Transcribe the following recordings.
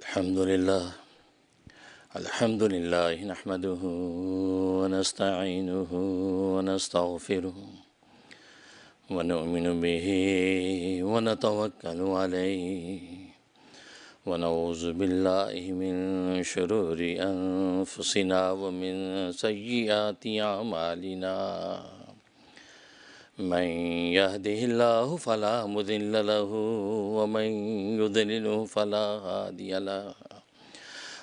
الحمد لله نحمده ونستعينه ونستغفره ونؤمن به ونتوكل عليه ونعوذ بالله من شرور أنفسنا ومن سيئات أعمالنا من يهده الله فلا مضل له ومن يضلل فلا هادي له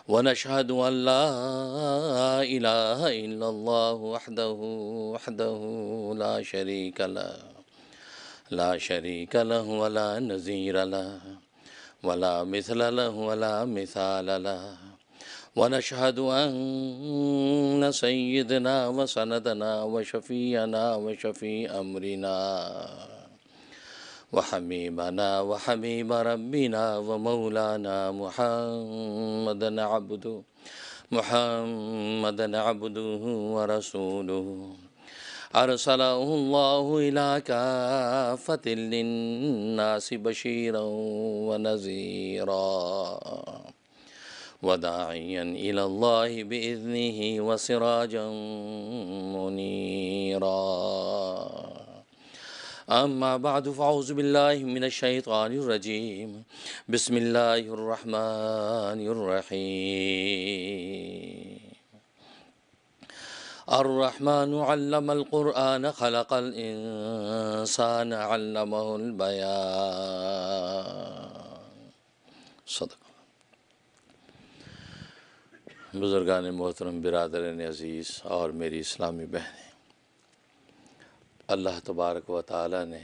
ونشهد أن لا إله إلا الله وحده لا شريك له ولا نظير له ولا مثل له ولا مثال له ونشهد أن سيدنا وسندنا وشفيعنا وشفيع أمرنا وحبيبنا وحبيب ربنا ومولانا محمدا عبده ورسوله أرسله الله إلى كافة للناس بشيرا ونذيرا وداعيا إلى الله بإذنه وسراجا منيرا أما بعد فأعوذ بالله من الشيطان الرجيم بسم الله الرحمن الرحيم الرحمن علم القرآن خلق الإنسان علمه البيان صدق بزرگان محترم، برادران عزیز اور میری اسلامی بہنیں، اللہ تبارک و تعالی نے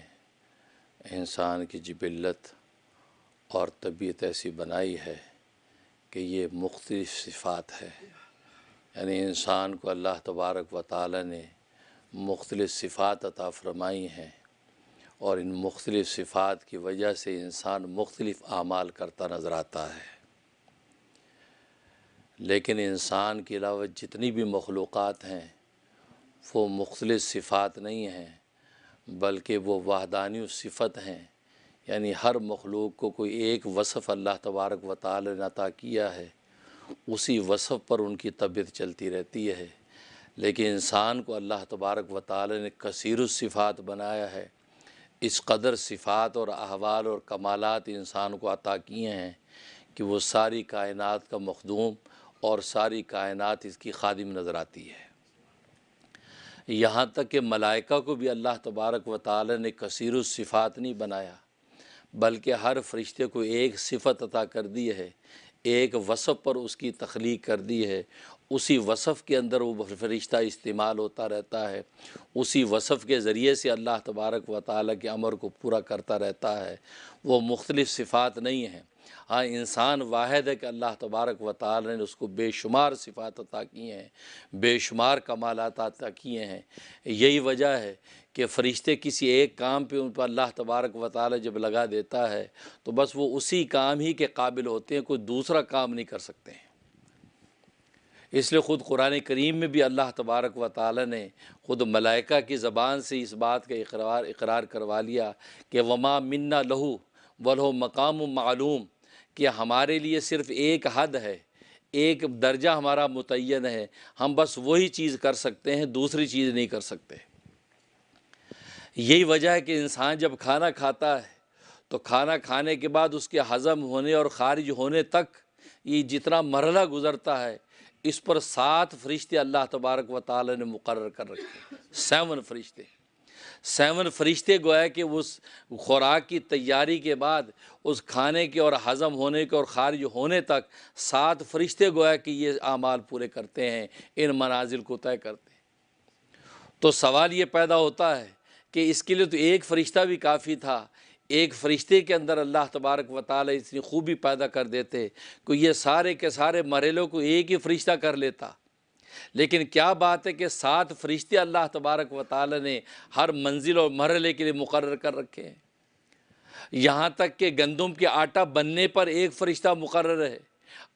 انسان کی جبلت اور طبیعت ایسی بنائی ہے کہ یہ مختلف صفات ہے، یعنی انسان کو اللہ تبارک و تعالی نے مختلف صفات عطا فرمائی ہیں، اور ان مختلف صفات کی وجہ سے انسان مختلف اعمال کرتا نظر آتا ہے۔ لیکن انسان کے علاوہ جتنی بھی مخلوقات ہیں وہ مختلف صفات نہیں ہیں، بلکہ وہ وحدانی صفت ہیں، یعنی ہر مخلوق کو کوئی ایک وصف اللہ تبارک و تعالی نے عطا کیا ہے، اسی وصف پر ان کی طبیعت چلتی رہتی ہے۔ لیکن انسان کو اللہ تبارک و تعالی نے کثیر الصفات بنایا ہے، اس قدر صفات اور احوال اور کمالات انسان کو عطا کیے ہیں کہ وہ ساری کائنات کا مخدوم اور ساری کائنات اس کی خادم نظر آتی ہے۔ یہاں تک کہ ملائکہ کو بھی اللہ تبارک و تعالی نے کثیر الصفات نہیں بنایا، بلکہ ہر فرشتے کو ایک صفت عطا کر دی ہے، ایک وصف پر اس کی تخلیق کر دی ہے، اسی وصف کے اندر وہ فرشتہ استعمال ہوتا رہتا ہے، اسی وصف کے ذریعے سے اللہ تبارک و تعالی کے امر کو پورا کرتا رہتا ہے۔ وہ مختلف صفات نہیں ہیں۔ ہاں، انسان واحد ہے کہ اللہ تبارک و تعالی نے اس کو بے شمار صفات عطا کی ہیں، بے شمار کمالات عطا کیے ہیں۔ یہی وجہ ہے کہ فرشتے کسی ایک کام پہ ان پر اللہ تبارک و تعالی جب لگا دیتا ہے تو بس وہ اسی کام ہی کے قابل ہوتے ہیں، کوئی دوسرا کام نہیں کر سکتے ہیں۔ اس لیے خود قرآن کریم میں بھی اللہ تبارک و تعالی نے خود ملائکہ کی زبان سے اس بات کا اقرار کروا لیا کہ وما منا لہو ولہ مقام معلوم، کہ ہمارے لیے صرف ایک حد ہے، ایک درجہ ہمارا متعین ہے، ہم بس وہی چیز کر سکتے ہیں، دوسری چیز نہیں کر سکتے۔ یہی وجہ ہے کہ انسان جب کھانا کھاتا ہے تو کھانا کھانے کے بعد اس کے ہضم ہونے اور خارج ہونے تک یہ جتنا مرحلہ گزرتا ہے، اس پر 7 فرشتے اللہ تبارک و تعالی نے مقرر کر رکھے ہیں۔ 7 فرشتے، 7 فرشتے گویا کہ اس خوراک کی تیاری کے بعد اس کھانے کے اور ہضم ہونے کے اور خارج ہونے تک 7 فرشتے گویا کہ یہ اعمال پورے کرتے ہیں، ان منازل کو طے کرتے ہیں۔ تو سوال یہ پیدا ہوتا ہے کہ اس کے لیے تو ایک فرشتہ بھی کافی تھا، ایک فرشتے کے اندر اللہ تبارک و تعالی اتنی خوبی پیدا کر دیتے کہ یہ سارے کے سارے مرحلوں کو ایک ہی فرشتہ کر لیتا۔ لیکن کیا بات ہے کہ 7 فرشتے اللہ تبارک و تعالی نے ہر منزل اور مرحلے کے لیے مقرر کر رکھے ہیں۔ یہاں تک کہ گندم کے آٹا بننے پر ایک فرشتہ مقرر ہے،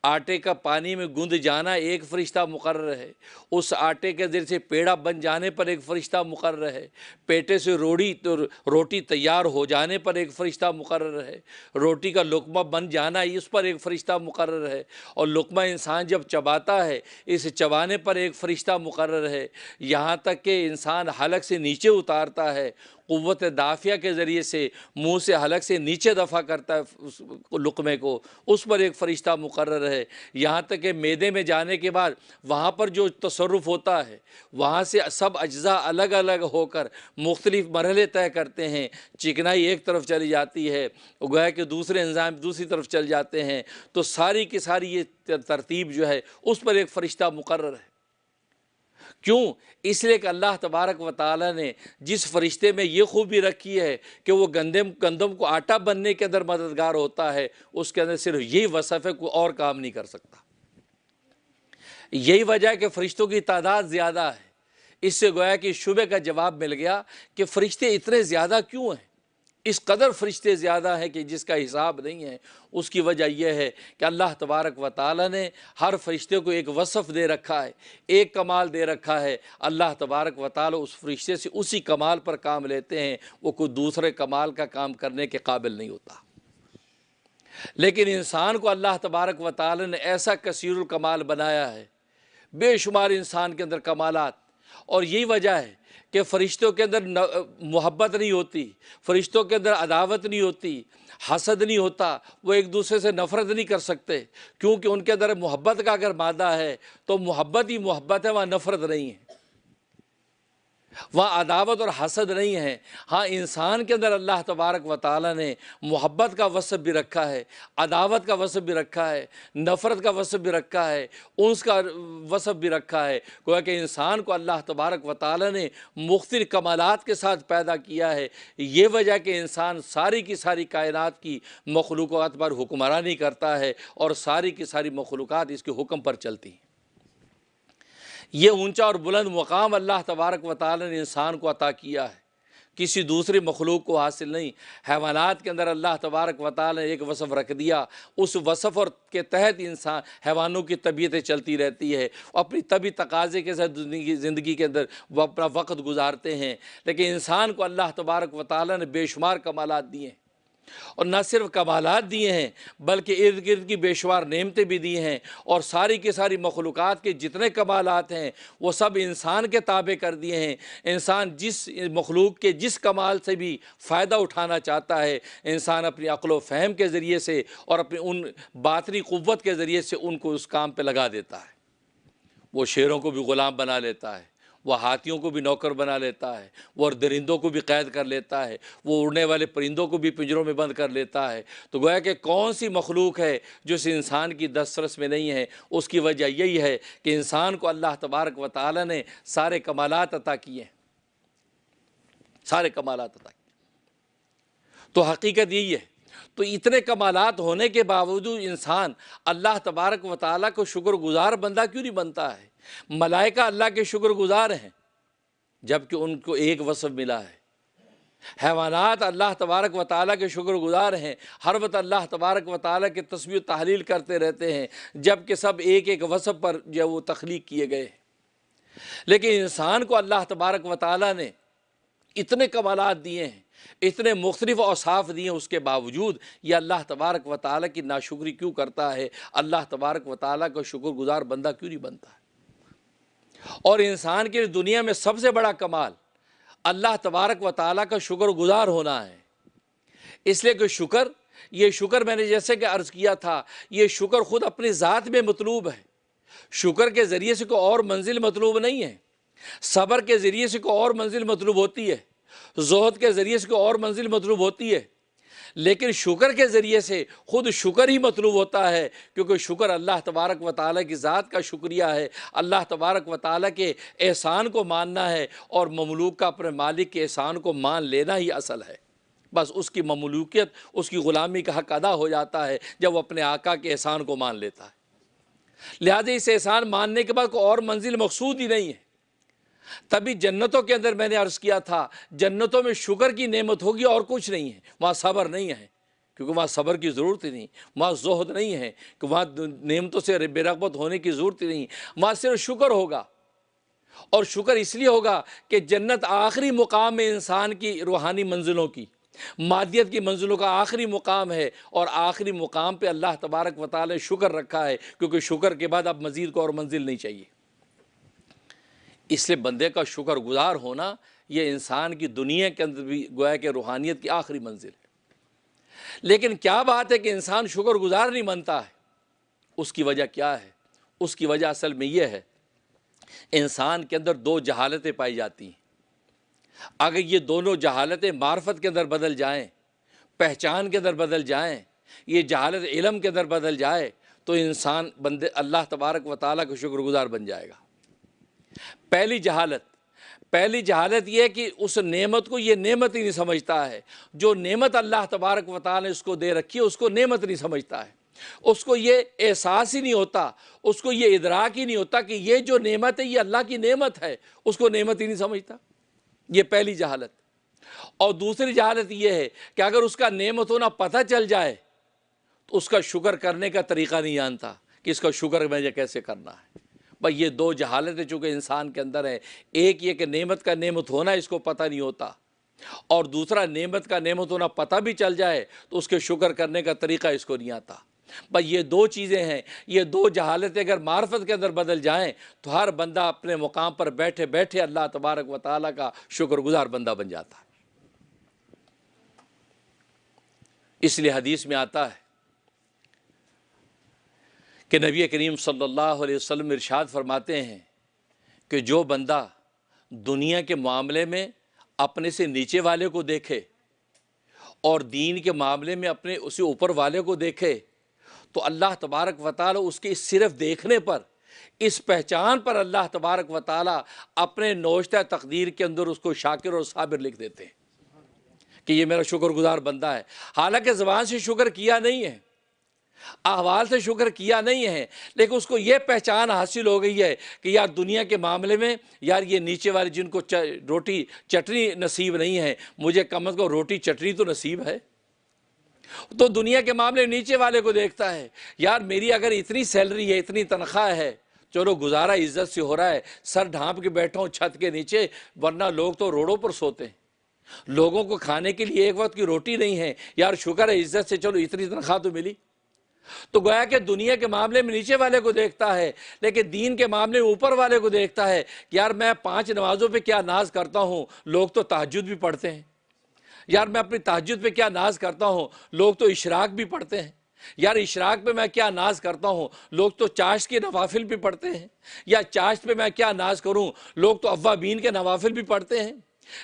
آٹے کا پانی میں گند جانا ایک فرشتہ مقرر ہے، اس آٹے کے ذریعے سے پیڑا بن جانے پر ایک فرشتہ مقرر ہے، پیٹے سے روٹی تیار ہو جانے پر ایک فرشتہ مقرر ہے، روٹی کا لقمہ بن جانا اس پر ایک فرشتہ مقرر ہے، اور لقمہ انسان جب چباتا ہے اس چبانے پر ایک فرشتہ مقرر ہے، یہاں تک کہ انسان حلق سے نیچے اتارتا ہے، قوت دافعہ کے ذریعے سے منہ سے حلق سے نیچے دفع کرتا ہے اس لقمے کو، اس پر ایک فرشتہ مقرر ہے، یہاں تک کہ معدے میں جانے کے بعد وہاں پر جو تصرف ہوتا ہے وہاں سے سب اجزاء الگ الگ ہو کر مختلف مرحلے طے کرتے ہیں، چکنائی ایک طرف چلی جاتی ہے، گویا کہ دوسرے انزائم دوسری طرف چل جاتے ہیں، تو ساری کی ساری یہ ترتیب جو ہے اس پر ایک فرشتہ مقرر ہے۔ کیوں؟ اس لیے کہ اللہ تبارک و تعالیٰ نے جس فرشتے میں یہ خوبی رکھی ہے کہ وہ گندم کو آٹا بننے کے اندر مددگار ہوتا ہے، اس کے اندر صرف یہی وصف ہے، کوئی اور کام نہیں کر سکتا۔ یہی وجہ ہے کہ فرشتوں کی تعداد زیادہ ہے۔ اس سے گویا کہ شبہ کا جواب مل گیا کہ فرشتے اتنے زیادہ کیوں ہیں، اس قدر فرشتے زیادہ ہیں کہ جس کا حساب نہیں ہے۔ اس کی وجہ یہ ہے کہ اللہ تبارک و تعالیٰ نے ہر فرشتے کو ایک وصف دے رکھا ہے، ایک کمال دے رکھا ہے، اللہ تبارک و تعالیٰ اس فرشتے سے اسی کمال پر کام لیتے ہیں، وہ کوئی دوسرے کمال کا کام کرنے کے قابل نہیں ہوتا۔ لیکن انسان کو اللہ تبارک و تعالیٰ نے ایسا کثیر الکمال بنایا ہے، بے شمار انسان کے اندر کمالات، اور یہی وجہ ہے کہ فرشتوں کے اندر محبت نہیں ہوتی، فرشتوں کے اندر عداوت نہیں ہوتی، حسد نہیں ہوتا، وہ ایک دوسرے سے نفرت نہیں کر سکتے، کیونکہ ان کے اندر محبت کا اگر مادہ ہے تو محبت ہی محبت ہے، وہاں نفرت نہیں ہے، وہاں عداوت اور حسد نہیں ہے۔ ہاں انسان کے اندر اللہ تبارک و تعالیٰ نے محبت کا وصف بھی رکھا ہے، عداوت کا وصف بھی رکھا ہے، نفرت کا وصف بھی رکھا ہے، انس کا وصف بھی رکھا ہے، گویا کہ انسان کو اللہ تبارک و تعالیٰ نے مختلف کمالات کے ساتھ پیدا کیا ہے۔ یہ وجہ کہ انسان ساری کی ساری کائنات کی مخلوقات پر حکمرانی کرتا ہے، اور ساری کی ساری مخلوقات اس کے حکم پر چلتی ہیں۔ یہ اونچا اور بلند مقام اللہ تبارک و تعالیٰ نے انسان کو عطا کیا ہے، کسی دوسری مخلوق کو حاصل نہیں۔ حیوانات کے اندر اللہ تبارک و تعالیٰ نے ایک وصف رکھ دیا، اس وصف اور کے تحت انسان حیوانوں کی طبیعتیں چلتی رہتی ہے، اپنی طبی تقاضے کے ساتھ زندگی کے اندر وہ اپنا وقت گزارتے ہیں۔ لیکن انسان کو اللہ تبارک و تعالیٰ نے بے شمار کمالات دیے ہیں، اور نہ صرف کمالات دیے ہیں بلکہ ارد گرد کی بے شمار نعمتیں بھی دی ہیں، اور ساری کی ساری مخلوقات کے جتنے کمالات ہیں وہ سب انسان کے تابع کر دیے ہیں۔ انسان جس مخلوق کے جس کمال سے بھی فائدہ اٹھانا چاہتا ہے، انسان اپنی عقل و فہم کے ذریعے سے اور اپنی ان باطنی قوت کے ذریعے سے ان کو اس کام پہ لگا دیتا ہے۔ وہ شیروں کو بھی غلام بنا لیتا ہے، وہ ہاتھیوں کو بھی نوکر بنا لیتا ہے، وہ درندوں کو بھی قید کر لیتا ہے، وہ اڑنے والے پرندوں کو بھی پنجروں میں بند کر لیتا ہے۔ تو گویا کہ کون سی مخلوق ہے جو اس انسان کی دسترس میں نہیں ہے؟ اس کی وجہ یہی ہے کہ انسان کو اللہ تبارک و تعالیٰ نے سارے کمالات عطا کیے ہیں، سارے کمالات عطا کیے۔ تو حقیقت یہی ہے، تو اتنے کمالات ہونے کے باوجود انسان اللہ تبارک و تعالیٰ کو شکر گزار بندہ کیوں نہیں بنتا ہے؟ ملائکہ اللہ کے شکر گزار ہیں جبکہ ان کو ایک وصف ملا ہے، حیوانات اللہ تبارک و تعالیٰ کے شکر گزار ہیں، ہر وقت اللہ تبارک و تعالیٰ کے تسبیح و تحلیل کرتے رہتے ہیں، جبکہ سب ایک ایک وصف پر جو وہ تخلیق کیے گئے ہیں۔ لیکن انسان کو اللہ تبارک و تعالیٰ نے اتنے کمالات دیے ہیں، اتنے مختلف اوصاف دیے ہیں، اس کے باوجود یہ اللہ تبارک و تعالیٰ کی ناشکری کیوں کرتا ہے؟ اللہ تبارک و تعالیٰ کا شکر گزار بندہ کیوں نہیں بنتا ہے؟ اور انسان کے دنیا میں سب سے بڑا کمال اللہ تبارک و تعالیٰ کا شکر گزار ہونا ہے، اس لیے کہ یہ شکر میں نے جیسے کہ عرض کیا تھا، یہ شکر خود اپنی ذات میں مطلوب ہے، شکر کے ذریعے سے کوئی اور منزل مطلوب نہیں ہے، صبر کے ذریعے سے کوئی اور منزل مطلوب ہوتی ہے، زہد کے ذریعے سے کوئی اور منزل مطلوب ہوتی ہے، لیکن شکر کے ذریعے سے خود شکر ہی مطلوب ہوتا ہے، کیونکہ شکر اللہ تبارک و تعالیٰ کی ذات کا شکریہ ہے، اللہ تبارک و تعالیٰ کے احسان کو ماننا ہے، اور مملوک کا اپنے مالک کے احسان کو مان لینا ہی اصل ہے۔ بس اس کی مملوکیت، اس کی غلامی کا حق ادا ہو جاتا ہے جب وہ اپنے آقا کے احسان کو مان لیتا ہے۔ لہذا اس احسان ماننے کے بعد کوئی اور منزل مقصود ہی نہیں ہے۔ تبھی جنتوں کے اندر میں نے عرض کیا تھا، جنتوں میں شکر کی نعمت ہوگی اور کچھ نہیں ہے، وہاں صبر نہیں ہے، کیونکہ وہاں صبر کی ضرورت ہی نہیں، وہاں زہد نہیں ہے، کہ وہاں نعمتوں سے بے رغبت ہونے کی ضرورت ہی نہیں، وہاں صرف شکر ہوگا۔ اور شکر اس لیے ہوگا کہ جنت آخری مقام ہے انسان کی روحانی منزلوں کی، مادیت کی منزلوں کا آخری مقام ہے، اور آخری مقام پہ اللہ تبارک و تعالی نے شکر رکھا ہے، کیونکہ شکر کے بعد اب مزید کو اور منزل نہیں چاہیے۔ اس لیے بندے کا شکر گزار ہونا یہ انسان کی دنیا کے اندر بھی گویا کہ روحانیت کی آخری منزل ہے۔ لیکن کیا بات ہے کہ انسان شکر گزار نہیں بنتا ہے؟ اس کی وجہ کیا ہے؟ اس کی وجہ اصل میں یہ ہے، انسان کے اندر دو جہالتیں پائی جاتی ہیں۔ اگر یہ دونوں جہالتیں معرفت کے اندر بدل جائیں، پہچان کے اندر بدل جائیں، یہ جہالت علم کے اندر بدل جائے، تو انسان بندے اللہ تبارک و تعالیٰ کا شکر گزار بن جائے گا۔ پہلی جہالت یہ ہے کہ اس نعمت کو یہ نعمت ہی نہیں سمجھتا ہے۔ جو نعمت اللہ تبارک و تعالیٰ نے اس کو دے رکھی ہے اس کو نعمت نہیں سمجھتا ہے، اس کو یہ احساس ہی نہیں ہوتا، اس کو یہ ادراک ہی نہیں ہوتا کہ یہ جو نعمت ہے یہ اللہ کی نعمت ہے، اس کو نعمت ہی نہیں سمجھتا۔ یہ پہلی جہالت۔ اور دوسری جہالت یہ ہے کہ اگر اس کا نعمت ہونا پتہ چل جائے تو اس کا شکر کرنے کا طریقہ نہیں جانتا کہ اس کا شکر مجھے کیسے کرنا ہے۔ بھائی یہ دو جہالتیں چونکہ انسان کے اندر ہے، ایک یہ کہ نعمت کا نعمت ہونا اس کو پتہ نہیں ہوتا، اور دوسرا نعمت کا نعمت ہونا پتہ بھی چل جائے تو اس کے شکر کرنے کا طریقہ اس کو نہیں آتا۔ بھائی یہ دو چیزیں ہیں، یہ دو جہالتیں اگر معرفت کے اندر بدل جائیں تو ہر بندہ اپنے مقام پر بیٹھے بیٹھے اللہ تبارک و تعالیٰ کا شکر گزار بندہ بن جاتا ہے۔ اس لیے حدیث میں آتا ہے کہ نبی کریم صلی اللہ علیہ وسلم ارشاد فرماتے ہیں کہ جو بندہ دنیا کے معاملے میں اپنے سے نیچے والے کو دیکھے اور دین کے معاملے میں اپنے اسے اوپر والے کو دیکھے تو اللہ تبارک و تعالی اس کے صرف دیکھنے پر، اس پہچان پر اللہ تبارک و تعالی اپنے نوشتہ تقدیر کے اندر اس کو شاکر اور صابر لکھ دیتے ہیں کہ یہ میرا شکر گزار بندہ ہے۔ حالانکہ زبان سے شکر کیا نہیں ہے، احوال سے شکر کیا نہیں ہے، لیکن اس کو یہ پہچان حاصل ہو گئی ہے کہ یار دنیا کے معاملے میں یار یہ نیچے والے جن کو روٹی چٹنی نصیب نہیں ہے، مجھے کم از کم روٹی چٹنی تو نصیب ہے۔ تو دنیا کے معاملے میں نیچے والے کو دیکھتا ہے، یار میری اگر اتنی سیلری ہے، اتنی تنخواہ ہے، چلو گزارا عزت سے ہو رہا ہے، سر ڈھانپ کے بیٹھا ہوں چھت کے نیچے، ورنہ لوگ تو روڈوں پر سوتے ہیں، لوگوں کو کھانے کے لیے ایک وقت کی روٹی نہیں ہے، یار شکر ہے عزت سے چلو اتنی تنخواہ تو ملی۔ تو گویا کہ دنیا کے معاملے میں نیچے والے کو دیکھتا ہے، لیکن دین کے معاملے میں اوپر والے کو دیکھتا ہے کہ یار میں 5 نمازوں پہ کیا ناز کرتا ہوں، لوگ تو تہجد بھی پڑھتے ہیں۔ یار میں اپنی تہجد پہ کیا ناز کرتا ہوں، لوگ تو اشراق بھی پڑھتے ہیں۔ یار اشراق پہ میں کیا ناز کرتا ہوں، لوگ تو چاشت کے نوافل بھی پڑھتے ہیں۔ یا چاشت پہ میں کیا ناز کروں، لوگ تو اوابین کے نوافل بھی پڑھتے ہیں۔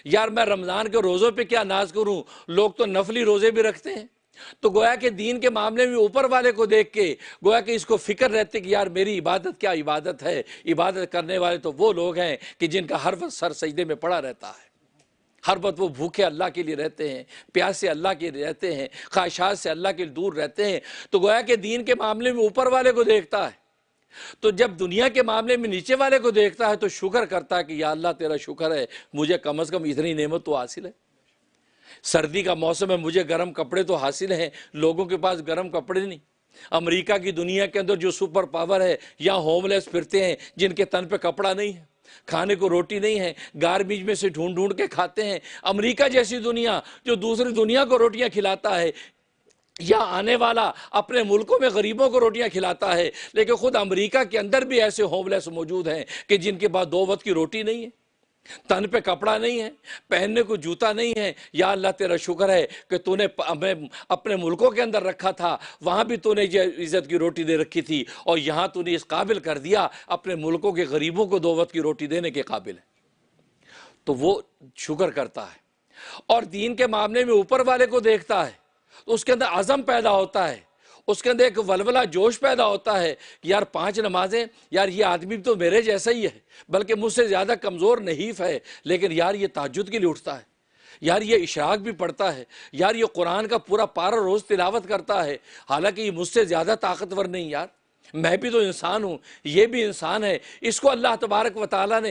یار میں رمضان کے روزوں پہ کیا ناز کروں، لوگ تو نفلی روزے بھی رکھتے ہیں۔ تو گویا کہ دین کے معاملے میں اوپر والے کو دیکھ کے گویا کہ اس کو فکر رہتی کہ یار میری عبادت کیا عبادت ہے۔ عبادت کرنے والے تو وہ لوگ ہیں کہ جن کا ہر وقت سر سجدے میں پڑا رہتا ہے، ہر وقت وہ بھوکے اللہ کے لیے رہتے ہیں، پیاسے اللہ کے لیے رہتے ہیں، خواہشات سے اللہ کے لیے دور رہتے ہیں۔ تو گویا کہ دین کے معاملے میں اوپر والے کو دیکھتا ہے، تو جب دنیا کے معاملے میں نیچے والے کو دیکھتا ہے تو شکر کرتا ہے کہ یا اللہ تیرا شکر ہے، مجھے کم از کم اتنی نعمت تو حاصل ہے۔ سردی کا موسم ہے، مجھے گرم کپڑے تو حاصل ہیں، لوگوں کے پاس گرم کپڑے نہیں۔ امریکہ کی دنیا کے اندر جو سپر پاور ہے، یہاں ہوم لیس پھرتے ہیں جن کے تن پہ کپڑا نہیں ہے، کھانے کو روٹی نہیں ہے، گاربیج میں سے ڈھونڈ ڈھونڈ کے کھاتے ہیں۔ امریکہ جیسی دنیا جو دوسری دنیا کو روٹیاں کھلاتا ہے، یا آنے والا اپنے ملکوں میں غریبوں کو روٹیاں کھلاتا ہے، لیکن خود امریکہ کے اندر بھی ایسے ہوم لیس موجود ہیں کہ جن کے پاس 2 وقت کی روٹی نہیں ہے، تن پہ کپڑا نہیں ہے، پہننے کو جوتا نہیں ہے۔ یا اللہ تیرا شکر ہے کہ تو نے ہمیں اپنے ملکوں کے اندر رکھا تھا، وہاں بھی تو نے عزت کی روٹی دے رکھی تھی، اور یہاں تو نے اس قابل کر دیا اپنے ملکوں کے غریبوں کو 2 وقت کی روٹی دینے کے قابل ہے۔ تو وہ شکر کرتا ہے، اور دین کے معاملے میں اوپر والے کو دیکھتا ہے تو اس کے اندر عزم پیدا ہوتا ہے، اس کے اندر ایک ولولہ جوش پیدا ہوتا ہے کہ یار 5 نمازیں، یار یہ آدمی تو میرے جیسا ہی ہے، بلکہ مجھ سے زیادہ کمزور نحیف ہے، لیکن یار یہ تہجد کے لیے اٹھتا ہے، یار یہ اشراق بھی پڑھتا ہے، یار یہ قرآن کا پورا پارہ روز تلاوت کرتا ہے، حالانکہ یہ مجھ سے زیادہ طاقتور نہیں، یار میں بھی تو انسان ہوں، یہ بھی انسان ہے۔ اس کو اللہ تبارک و تعالیٰ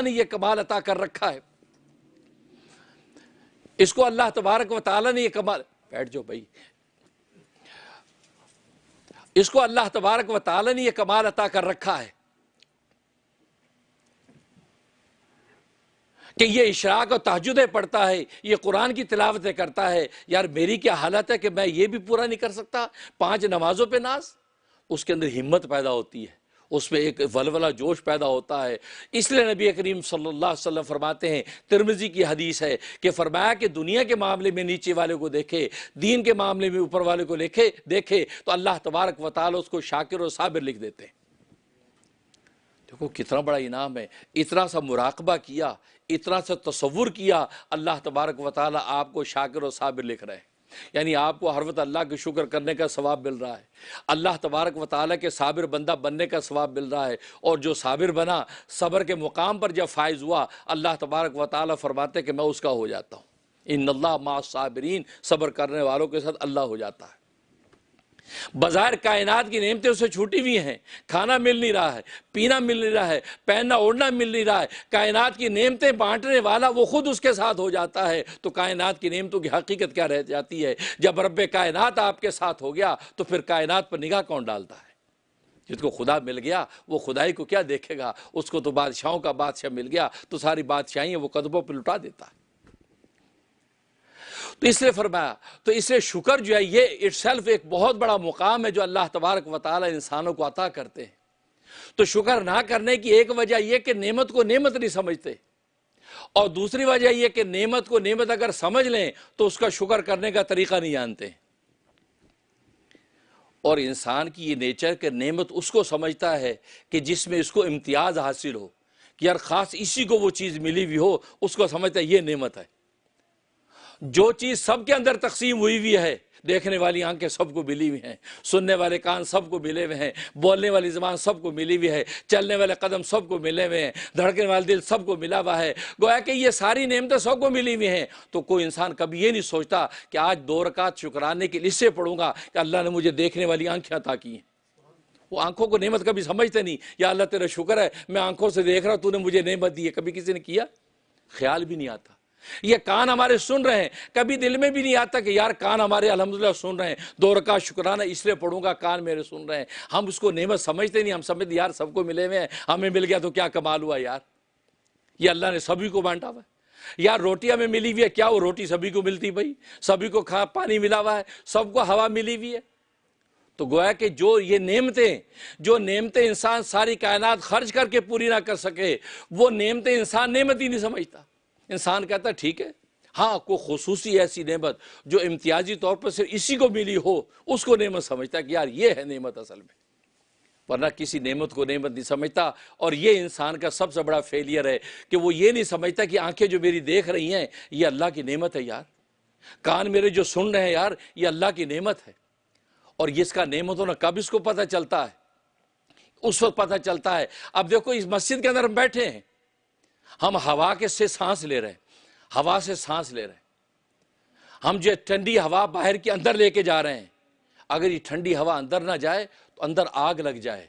نے یہ کمال عطا کر رکھا ہے، اس کو اللہ تبارک و تعالیٰ نے یہ کمال بیٹھ جاؤ بھائی. اس کو اللہ تبارک و تعالی نے یہ کمال عطا کر رکھا ہے کہ یہ اشراق اور تہجدیں پڑھتا ہے, یہ قرآن کی تلاوتیں کرتا ہے. یار میری کیا حالت ہے کہ میں یہ بھی پورا نہیں کر سکتا, 5 نمازوں پہ ناز. اس کے اندر ہمت پیدا ہوتی ہے, اس میں ایک ولولہ جوش پیدا ہوتا ہے. اس لیے نبی کریم صلی اللہ علیہ وسلم فرماتے ہیں, ترمذی کی حدیث ہے کہ فرمایا کہ دنیا کے معاملے میں نیچے والے کو دیکھے, دین کے معاملے میں اوپر والے کو دیکھے تو اللہ تبارک و تعالی اس کو شاکر و صابر لکھ دیتے ہیں. دیکھو کتنا بڑا انعام ہے. اتنا سا مراقبہ کیا, اتنا سا تصور کیا, اللہ تبارک و تعالی آپ کو شاکر و صابر لکھ رہے ہیں. یعنی آپ کو ہر وقت اللہ کے شکر کرنے کا ثواب مل رہا ہے, اللہ تبارک و تعالیٰ کے صابر بندہ بننے کا ثواب مل رہا ہے. اور جو صابر بنا, صبر کے مقام پر جب فائز ہوا, اللہ تبارک و تعالیٰ فرماتے کہ میں اس کا ہو جاتا ہوں. ان اللہ مع الصابرین, صبر کرنے والوں کے ساتھ اللہ ہو جاتا ہے. بظاہر کائنات کی نعمتیں اسے چھوٹی ہوئی ہیں, کھانا مل نہیں رہا ہے, پینا مل نہیں رہا ہے, پہننا اوڑھنا مل نہیں رہا ہے. کائنات کی نعمتیں بانٹنے والا وہ خود اس کے ساتھ ہو جاتا ہے. تو کائنات کی نعمتوں کی حقیقت کیا رہ جاتی ہے؟ جب رب کائنات آپ کے ساتھ ہو گیا تو پھر کائنات پر نگاہ کون ڈالتا ہے؟ جس کو خدا مل گیا وہ خدائی کو کیا دیکھے گا؟ اس کو تو بادشاہوں کا بادشاہ مل گیا تو ساری بادشاہی وہ قدموں پہ لٹا دیتا ہے. تو اس لیے فرمایا, تو اس لیے شکر جو ہے یہ اٹ سیلف ایک بہت بڑا مقام ہے جو اللہ تبارک و تعالی انسانوں کو عطا کرتے ہیں. تو شکر نہ کرنے کی ایک وجہ یہ کہ نعمت کو نعمت نہیں سمجھتے, اور دوسری وجہ یہ کہ نعمت کو نعمت اگر سمجھ لیں تو اس کا شکر کرنے کا طریقہ نہیں جانتے. اور انسان کی یہ نیچر کہ نعمت اس کو سمجھتا ہے کہ جس میں اس کو امتیاز حاصل ہو, کہ یار خاص اسی کو وہ چیز ملی ہوئی ہو, اس کو سمجھتا ہے یہ نعمت ہے. جو چیز سب کے اندر تقسیم ہوئی ہے, دیکھنے والی آنکھیں سب کو ملی ہوئی ہیں, سننے والے کان سب کو ملے ہوئے ہیں, بولنے والی زبان سب کو ملی ہوئی ہے, چلنے والے قدم سب کو ملے ہوئے ہیں, دھڑکنے والا دل سب کو ملا ہوا ہے. گویا کہ یہ ساری نعمتیں سب کو ملی ہوئی ہیں. تو کوئی انسان کبھی یہ نہیں سوچتا کہ آج 2 رکعت شکرانے کے لیے اس سے پڑھوں گا کہ اللہ نے مجھے دیکھنے والی آنکھیں عطا کی ہیں. وہ آنکھوں کو نعمت کبھی سمجھتے نہیں. یا اللہ تیرا شکر ہے میں آنکھوں سے دیکھ رہا ہوں, تو نے مجھے نعمت دی ہے. کبھی کسی نے کیا؟ خیال بھی نہیں آتا. یہ کان ہمارے سن رہے ہیں, کبھی دل میں بھی نہیں آتا کہ یار کان ہمارے الحمدللہ سن رہے ہیں, 2 رکعت شکرانہ اس لیے پڑھوں گا کان میرے سن رہے ہیں. ہم اس کو نعمت سمجھتے نہیں. ہم سمجھتے یار سب کو ملے ہوئے ہیں, ہمیں مل گیا تو کیا کمال ہوا یار, یہ اللہ نے سبھی کو بانٹا ہوا ہے. یار روٹی ہمیں ملی ہوئی ہے, کیا وہ روٹی سبھی کو ملتی بھائی؟ سبھی کو پانی ملا ہوا ہے, سب کو ہوا ملی ہوئی ہے. تو گویا کہ جو نعمتیں انسان ساری کائنات خرچ کر کے پوری نہ کر سکے, وہ نعمتیں انسان نعمت ہی نہیں سمجھتا. انسان کہتا ہے ٹھیک ہے, ہاں کوئی خصوصی ایسی نعمت جو امتیازی طور پر صرف اسی کو ملی ہو, اس کو نعمت سمجھتا ہے کہ یار یہ ہے نعمت اصل میں, ورنہ کسی نعمت کو نعمت نہیں سمجھتا. اور یہ انسان کا سب سے بڑا فیلئر ہے کہ وہ یہ نہیں سمجھتا کہ آنکھیں جو میری دیکھ رہی ہیں یہ اللہ کی نعمت ہے یار, کان میرے جو سن رہے ہیں یار یہ اللہ کی نعمت ہے. اور اس کا نعمت ہونا کب اس کو پتہ چلتا ہے؟ اس وقت پتہ چلتا ہے. اب دیکھو اس مسجد کے اندر ہم بیٹھے ہیں, ہم ہوا کے سے سانس لے رہے ہیں, ہوا سے سانس لے رہے ہیں. ہم جو ٹھنڈی ہوا باہر کے اندر لے کے جا رہے ہیں, اگر یہ ٹھنڈی ہوا اندر نہ جائے تو اندر آگ لگ جائے.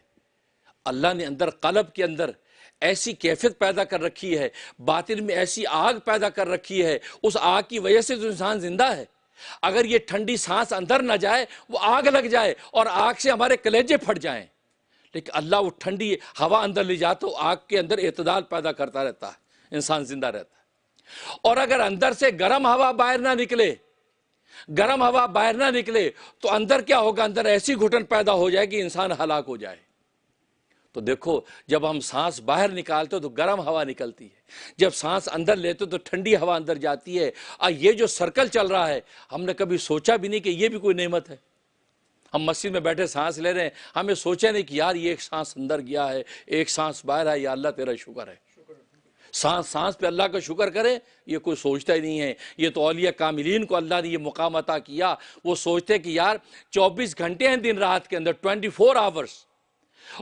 اللہ نے اندر قلب کے اندر ایسی کیفیت پیدا کر رکھی ہے, باطن میں ایسی آگ پیدا کر رکھی ہے, اس آگ کی وجہ سے تو انسان زندہ ہے. اگر یہ ٹھنڈی سانس اندر نہ جائے, وہ آگ لگ جائے اور آگ سے ہمارے کلیجے پھٹ جائیں. لیکن اللہ وہ ٹھنڈی ہوا اندر لے جاتا تو آگ کے اندر اعتدال پیدا کرتا رہتا ہے, انسان زندہ رہتا ہے. اور اگر اندر سے گرم ہوا باہر نہ نکلے تو اندر کیا ہوگا؟ اندر ایسی گھٹن پیدا ہو جائے کہ انسان ہلاک ہو جائے. تو دیکھو جب ہم سانس باہر نکالتے تو گرم ہوا نکلتی ہے, جب سانس اندر لیتے تو ٹھنڈی ہوا اندر جاتی ہے. یہ جو سرکل چل رہا ہے ہم نے کبھی سوچا بھی نہیں کہ یہ بھی کوئی نعمت ہے. ہم مسجد میں بیٹھے سانس لے رہے ہیں, ہمیں سوچا نہیں کہ یار یہ ایک سانس اندر گیا ہے, ایک سانس باہر ہے, یا اللہ تیرا شکر ہے. سانس پہ اللہ کا شکر کرے, یہ کوئی سوچتا ہی نہیں ہے. یہ تو اولیاء کاملین کو اللہ نے یہ مقام عطا کیا, وہ سوچتے کہ یار 24 گھنٹے ہیں دن رات کے اندر, 24 آورز,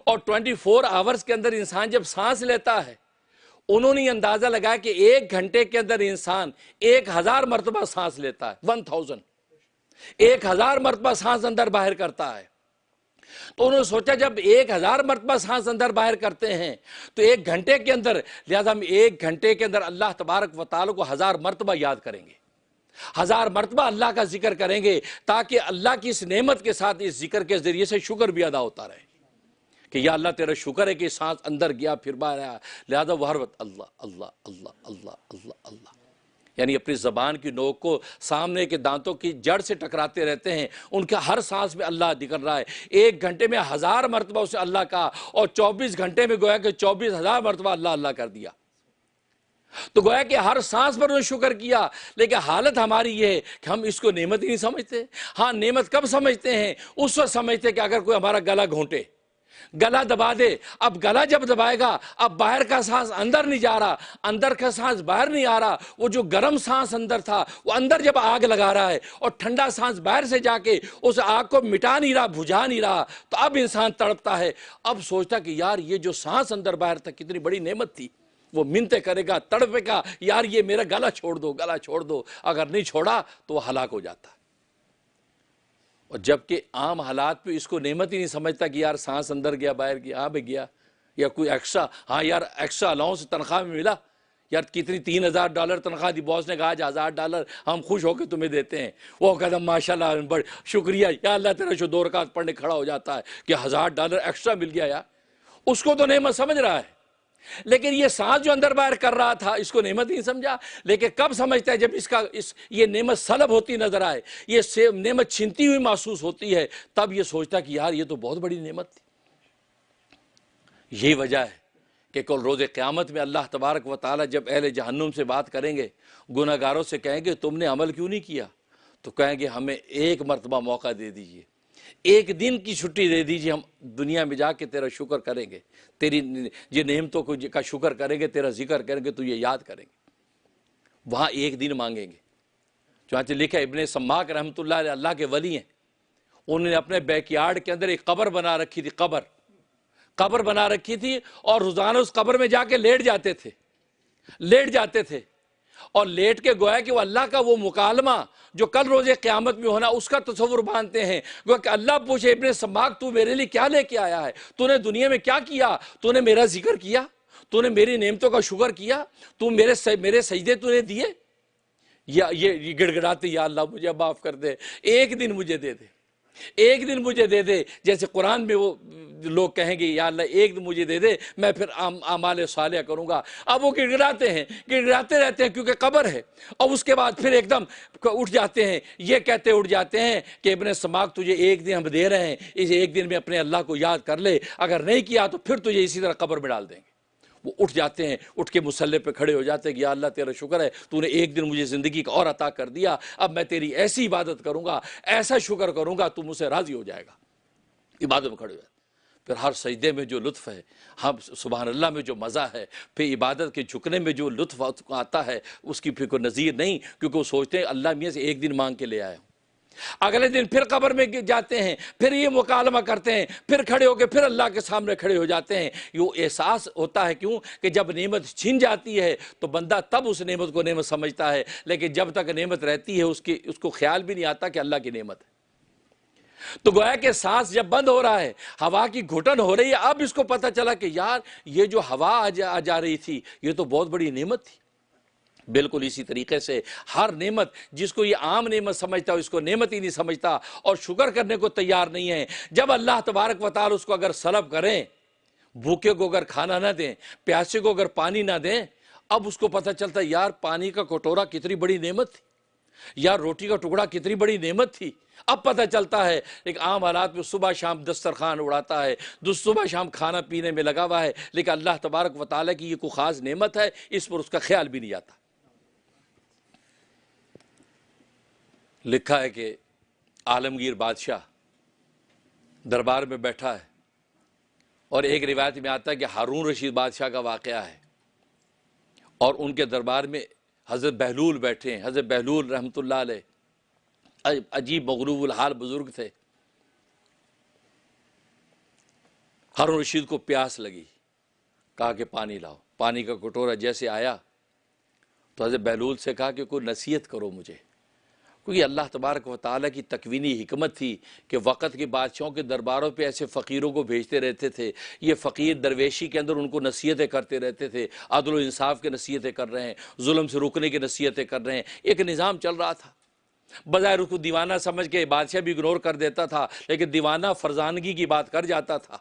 اور 24 آورز کے اندر انسان جب سانس لیتا ہے, انہوں نے اندازہ لگایا کہ 1 گھنٹے کے اندر انسان 1000 مرتبہ سانس لیتا ہے. 1000 مرتبہ سانس اندر باہر کرتا ہے. تو انہوں نے سوچا جب 1000 مرتبہ سانس اندر باہر کرتے ہیں تو 1 گھنٹے کے اندر, لہذا ہم 1 گھنٹے کے اندر اللہ تبارک و تعالی کو 1000 مرتبہ یاد کریں گے. 1000 مرتبہ اللہ کا ذکر کریں گے تاکہ اللہ کی اس نعمت کے ساتھ اس ذکر کے ذریعے سے شکر بھی ادا ہوتا رہے کہ یا اللہ تیرا شکر ہے کہ سانس اندر گیا پھر باہر آیا، لہذا وہ ہر وقت اللہ اللہ اللہ اللہ اللہ اللہ، یعنی اپنی زبان کی نوک کو سامنے کے دانتوں کی جڑ سے ٹکراتے رہتے ہیں، ان کا ہر سانس میں اللہ نکل رہا ہے۔ 1 گھنٹے میں 1000 مرتبہ اسے اللہ کا، اور 24 گھنٹے میں گویا کہ 24,000 مرتبہ اللہ اللہ کر دیا، تو گویا کہ ہر سانس پر انہوں نے شکر کیا۔ لیکن حالت ہماری یہ ہے کہ ہم اس کو نعمت ہی نہیں سمجھتے۔ ہاں نعمت کب سمجھتے ہیں؟ اس وقت سمجھتے کہ اگر کوئی ہمارا گلا گھونٹے، گلا دبا دے، اب گلا جب دبائے گا اب باہر کا سانس اندر نہیں جا رہا، اندر کا سانس باہر نہیں آ رہا، وہ جو گرم سانس اندر تھا وہ اندر جب آگ لگا رہا ہے اور ٹھنڈا سانس باہر سے جا کے اس آگ کو مٹا نہیں رہا، بجھا نہیں رہا، تو اب انسان تڑپتا ہے، اب سوچتا کہ یار یہ جو سانس اندر باہر تھا کتنی بڑی نعمت تھی، وہ منتیں کرے گا، تڑپے گا، یار یہ میرا گلا چھوڑ دو، گلا چھوڑ دو، اگر نہیں چھوڑا تو وہ ہلاک ہو جاتا۔ اور جبکہ عام حالات پہ اس کو نعمت ہی نہیں سمجھتا کہ یار سانس اندر گیا باہر گیا، ہاں بھائی گیا، یا کوئی ایکسٹرا، ہاں یار ایکسٹرا الاؤنس تنخواہ میں ملا، یار کتنی $3000 تنخواہ دی، باس نے کہا آج $1000 ہم خوش ہو کے تمہیں دیتے ہیں، وہ کہتا ماشاءاللہ بڑا شکریہ یا اللہ تیرا شو، 2 رکعت پڑھنے کھڑا ہو جاتا ہے کہ $1000 ایکسٹرا مل گیا یار، اس کو تو نعمت سمجھ رہا ہے۔ لیکن یہ سانس جو اندر باہر کر رہا تھا اس کو نعمت نہیں سمجھا۔ لیکن کب سمجھتا ہے؟ جب یہ نعمت سلب ہوتی نظر آئے، یہ نعمت چھنتی ہوئی محسوس ہوتی ہے، تب یہ سوچتا ہے کہ یار یہ تو بہت بڑی نعمت تھی۔ یہی وجہ ہے کہ کل روز قیامت میں اللہ تبارک و تعالی جب اہل جہنم سے بات کریں گے، گناہ گاروں سے کہیں گے تم نے عمل کیوں نہیں کیا، تو کہیں گے ہمیں 1 مرتبہ موقع دے دیجئے، 1 دن کی چھٹی دے دیجئے، ہم دنیا میں جا کے تیرا شکر کریں گے، تیری یہ نعمتوں کا شکر کریں گے، تیرا ذکر کریں گے، تجھے یاد کریں گے۔ وہاں 1 دن مانگیں گے۔ چنانچہ لکھا ابن سماک رحمۃ اللہ علیہ اللہ کے ولی ہیں، انہوں نے اپنے بیک یارڈ کے اندر ایک قبر بنا رکھی تھی، قبر بنا رکھی تھی، اور روزانہ اس قبر میں جا کے لیٹ جاتے تھے اور لیٹ کے گویا کہ وہ اللہ کا وہ مکالمہ جو کل روز قیامت میں ہونا اس کا تصور باندھتے ہیں۔ گویا کہ اللہ پوچھے ابن سماک تو میرے لیے کیا لے کے آیا ہے، تو نے دنیا میں کیا کیا، تو نے میرا ذکر کیا، تو نے میری نعمتوں کا شکر کیا، تو میرے سجدے تو نے دیے، یا یہ گڑ گڑاتے یا اللہ مجھے معاف کر دے، 1 دن مجھے دے دے، 1 دن مجھے دے دے، جیسے قرآن میں وہ لوگ کہیں گے یا اللہ 1 دن مجھے دے دے، میں پھر اعمال صالحہ کروں گا۔ اب وہ گڑگڑاتے رہتے ہیں کیونکہ قبر ہے، اور اس کے بعد پھر ایک دم اٹھ جاتے ہیں، یہ کہتے اٹھ جاتے ہیں کہ ابن سماک تجھے 1 دن ہم دے رہے ہیں، اس 1 دن میں اپنے اللہ کو یاد کر لے، اگر نہیں کیا تو پھر تجھے اسی طرح قبر میں ڈال دیں گے۔ وہ اٹھ جاتے ہیں، اٹھ کے مصلی پہ کھڑے ہو جاتے ہیں کہ یا اللہ تیرا شکر ہے، تو نے 1 دن مجھے زندگی کا اور عطا کر دیا، اب میں تیری ایسی عبادت کروں گا، ایسا شکر کروں گا، تو مجھ سے راضی ہو جائے گا۔ عبادت میں کھڑے ہو جاتے، پھر ہر سجدے میں جو لطف ہے، ہم سبحان اللہ میں جو مزہ ہے، پھر عبادت کے جھکنے میں جو لطف آتا ہے اس کی پھر کوئی نظیر نہیں، کیونکہ وہ سوچتے ہیں اللہ میاں سے 1 دن مانگ کے لے آیا ہوں۔ اگلے دن پھر قبر میں جاتے ہیں، پھر یہ مکالمہ کرتے ہیں، پھر کھڑے ہو کے پھر اللہ کے سامنے کھڑے ہو جاتے ہیں۔ یہ احساس ہوتا ہے کیوں کہ جب نعمت چھن جاتی ہے تو بندہ تب اس نعمت کو نعمت سمجھتا ہے، لیکن جب تک نعمت رہتی ہے اس کو خیال بھی نہیں آتا کہ اللہ کی نعمت ہے۔ تو گویا کہ سانس جب بند ہو رہا ہے، ہوا کی گھٹن ہو رہی ہے، اب اس کو پتہ چلا کہ یار یہ جو ہوا آ جا رہی تھی یہ تو بہت بڑی نعمت تھی۔ بالکل اسی طریقے سے ہر نعمت، جس کو یہ عام نعمت سمجھتا ہے اس کو نعمت ہی نہیں سمجھتا اور شکر کرنے کو تیار نہیں ہے۔ جب اللہ تبارک و تعالی اس کو اگر سلب کریں، بھوکے کو اگر کھانا نہ دیں، پیاسے کو اگر پانی نہ دیں، اب اس کو پتہ چلتا ہے یار پانی کا کٹورا کتنی بڑی نعمت تھی، یار روٹی کا ٹکڑا کتنی بڑی نعمت تھی۔ اب پتہ چلتا ہے ایک عام حالات میں صبح شام دسترخوان اڑاتا ہے، صبح شام کھانا پینے میں لگا ہوا ہے، لیکن اللہ تبارک و تعالیٰ کی یہ کوئی خاص نعمت ہے اس پر اس کا خیال بھی نہیں آتا۔ لکھا ہے کہ عالمگیر بادشاہ دربار میں بیٹھا ہے، اور ایک روایت میں آتا ہے کہ ہارون رشید بادشاہ کا واقعہ ہے، اور ان کے دربار میں حضرت بہلول بیٹھے ہیں۔ حضرت بہلول رحمۃ اللہ علیہ عجیب مغلوب الحال بزرگ تھے۔ ہارون رشید کو پیاس لگی، کہا کہ پانی لاؤ۔ پانی کا کٹورا جیسے آیا تو حضرت بہلول سے کہا کہ کوئی نصیحت کرو مجھے، کیونکہ اللہ تبارک و تعالیٰ کی تکوینی حکمت تھی کہ وقت کے بادشاہوں کے درباروں پہ ایسے فقیروں کو بھیجتے رہتے تھے، یہ فقیر درویشی کے اندر ان کو نصیحتیں کرتے رہتے تھے، عدل و انصاف کے نصیحتیں کر رہے ہیں، ظلم سے رکنے کی نصیحتیں کر رہے ہیں، ایک نظام چل رہا تھا۔ بظاہر اس کو دیوانہ سمجھ کے بادشاہ بھی اگنور کر دیتا تھا، لیکن دیوانہ فرزانگی کی بات کر جاتا تھا،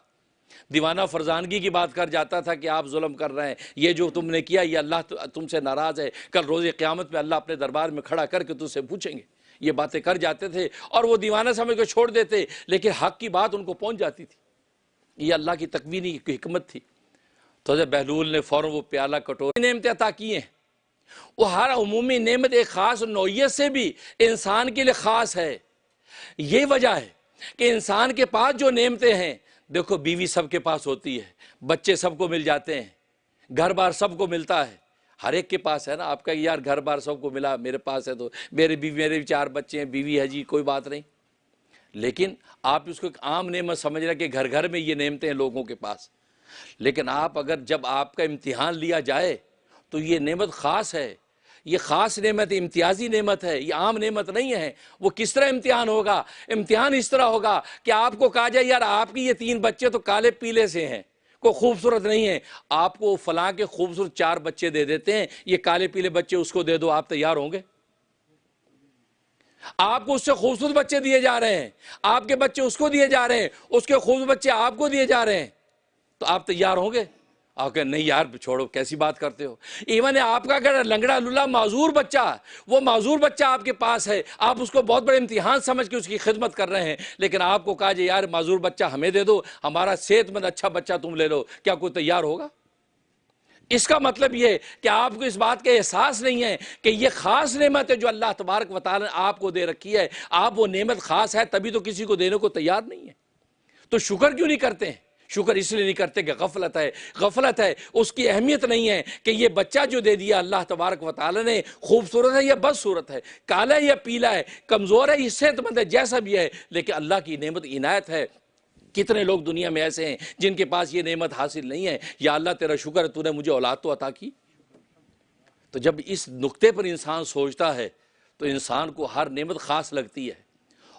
دیوانہ فرزانگی کی بات کر جاتا تھا کہ آپ ظلم کر رہے ہیں، یہ جو تم نے کیا یہ اللہ تم سے ناراض ہے، کل روز قیامت میں اللہ اپنے دربار میں کھڑا کر کے تجھ سے پوچھیں گے، یہ باتیں کر جاتے تھے اور وہ دیوانہ سمجھ کے چھوڑ دیتے، لیکن حق کی بات ان کو پہنچ جاتی تھی۔ یہ اللہ کی تکوینی حکمت تھی۔ تو حضرت بہلول نے فوراً وہ پیالہ کٹوری نعمتیں عطا کی ہیں، وہ ہر عمومی نعمت ایک خاص نوعیت سے بھی انسان کے لیے خاص ہے۔ یہ وجہ ہے کہ انسان کے پاس جو نعمتیں ہیں، دیکھو بیوی سب کے پاس ہوتی ہے، بچے سب کو مل جاتے ہیں، گھر بار سب کو ملتا ہے، ہر ایک کے پاس ہے نا۔ آپ کا یار گھر بار سب کو ملا، میرے پاس ہے تو میرے بھی 4 بچے ہیں، بیوی ہے، جی کوئی بات نہیں، لیکن آپ اس کو ایک عام نعمت سمجھ رہے کہ گھر گھر میں یہ نعمتیں ہیں لوگوں کے پاس۔ لیکن جب آپ کا امتحان لیا جائے تو یہ نعمت خاص ہے، یہ خاص نعمت، امتیازی نعمت ہے، یہ عام نعمت نہیں ہے۔ وہ کس طرح امتحان ہوگا؟ امتحان اس طرح ہوگا کہ آپ کو کہا جائے یار آپ کی یہ 3 بچے تو کالے پیلے سے ہیں، کوئی خوبصورت نہیں ہے، آپ کو فلاں کے خوبصورت 4 بچے دے دیتے ہیں، یہ کالے پیلے بچے اس کو دے دو، آپ تیار ہوں گے؟ آپ کو اس سے خوبصورت بچے دیے جا رہے ہیں، آپ کے بچے اس کو دیے جا رہے ہیں، اس کے خوبصورت بچے آپ کو دیے جا رہے ہیں، تو آپ تیار ہوں گے؟ آپ کہیں نہیں یار چھوڑو، کیسی بات کرتے ہو۔ ایون آپ کا اگر لنگڑا لولا معذور بچہ، وہ معذور بچہ آپ کے پاس ہے، آپ اس کو بہت بڑے امتحان سمجھ کے اس کی خدمت کر رہے ہیں، لیکن آپ کو کہا جائے یار معذور بچہ ہمیں دے دو، ہمارا صحت مند اچھا بچہ تم لے لو، کیا کوئی تیار ہوگا؟ اس کا مطلب یہ کہ آپ کو اس بات کا احساس نہیں ہے کہ یہ خاص نعمت ہے جو اللہ تبارک و تعالی نے آپ کو دے رکھی ہے۔ آپ وہ نعمت خاص ہے تبھی تو کسی کو دینے کو تیار نہیں ہے، تو شکر کیوں نہیں کرتے ہیں؟ شکر اس لیے نہیں کرتے کہ غفلت ہے، غفلت ہے، اس کی اہمیت نہیں ہے کہ یہ بچہ جو دے دیا اللہ تبارک و تعالی نے، خوبصورت ہے یا بدصورت ہے، کالا ہے یا پیلا ہے، کمزور ہے یا صحت مند ہے، جیسا بھی ہے، لیکن اللہ کی نعمت عنایت ہے۔ کتنے لوگ دنیا میں ایسے ہیں جن کے پاس یہ نعمت حاصل نہیں ہے؟ یا اللہ تیرا شکر ہے تو نے مجھے اولاد تو عطا کی۔ تو جب اس نقطے پر انسان سوچتا ہے تو انسان کو ہر نعمت خاص لگتی ہے۔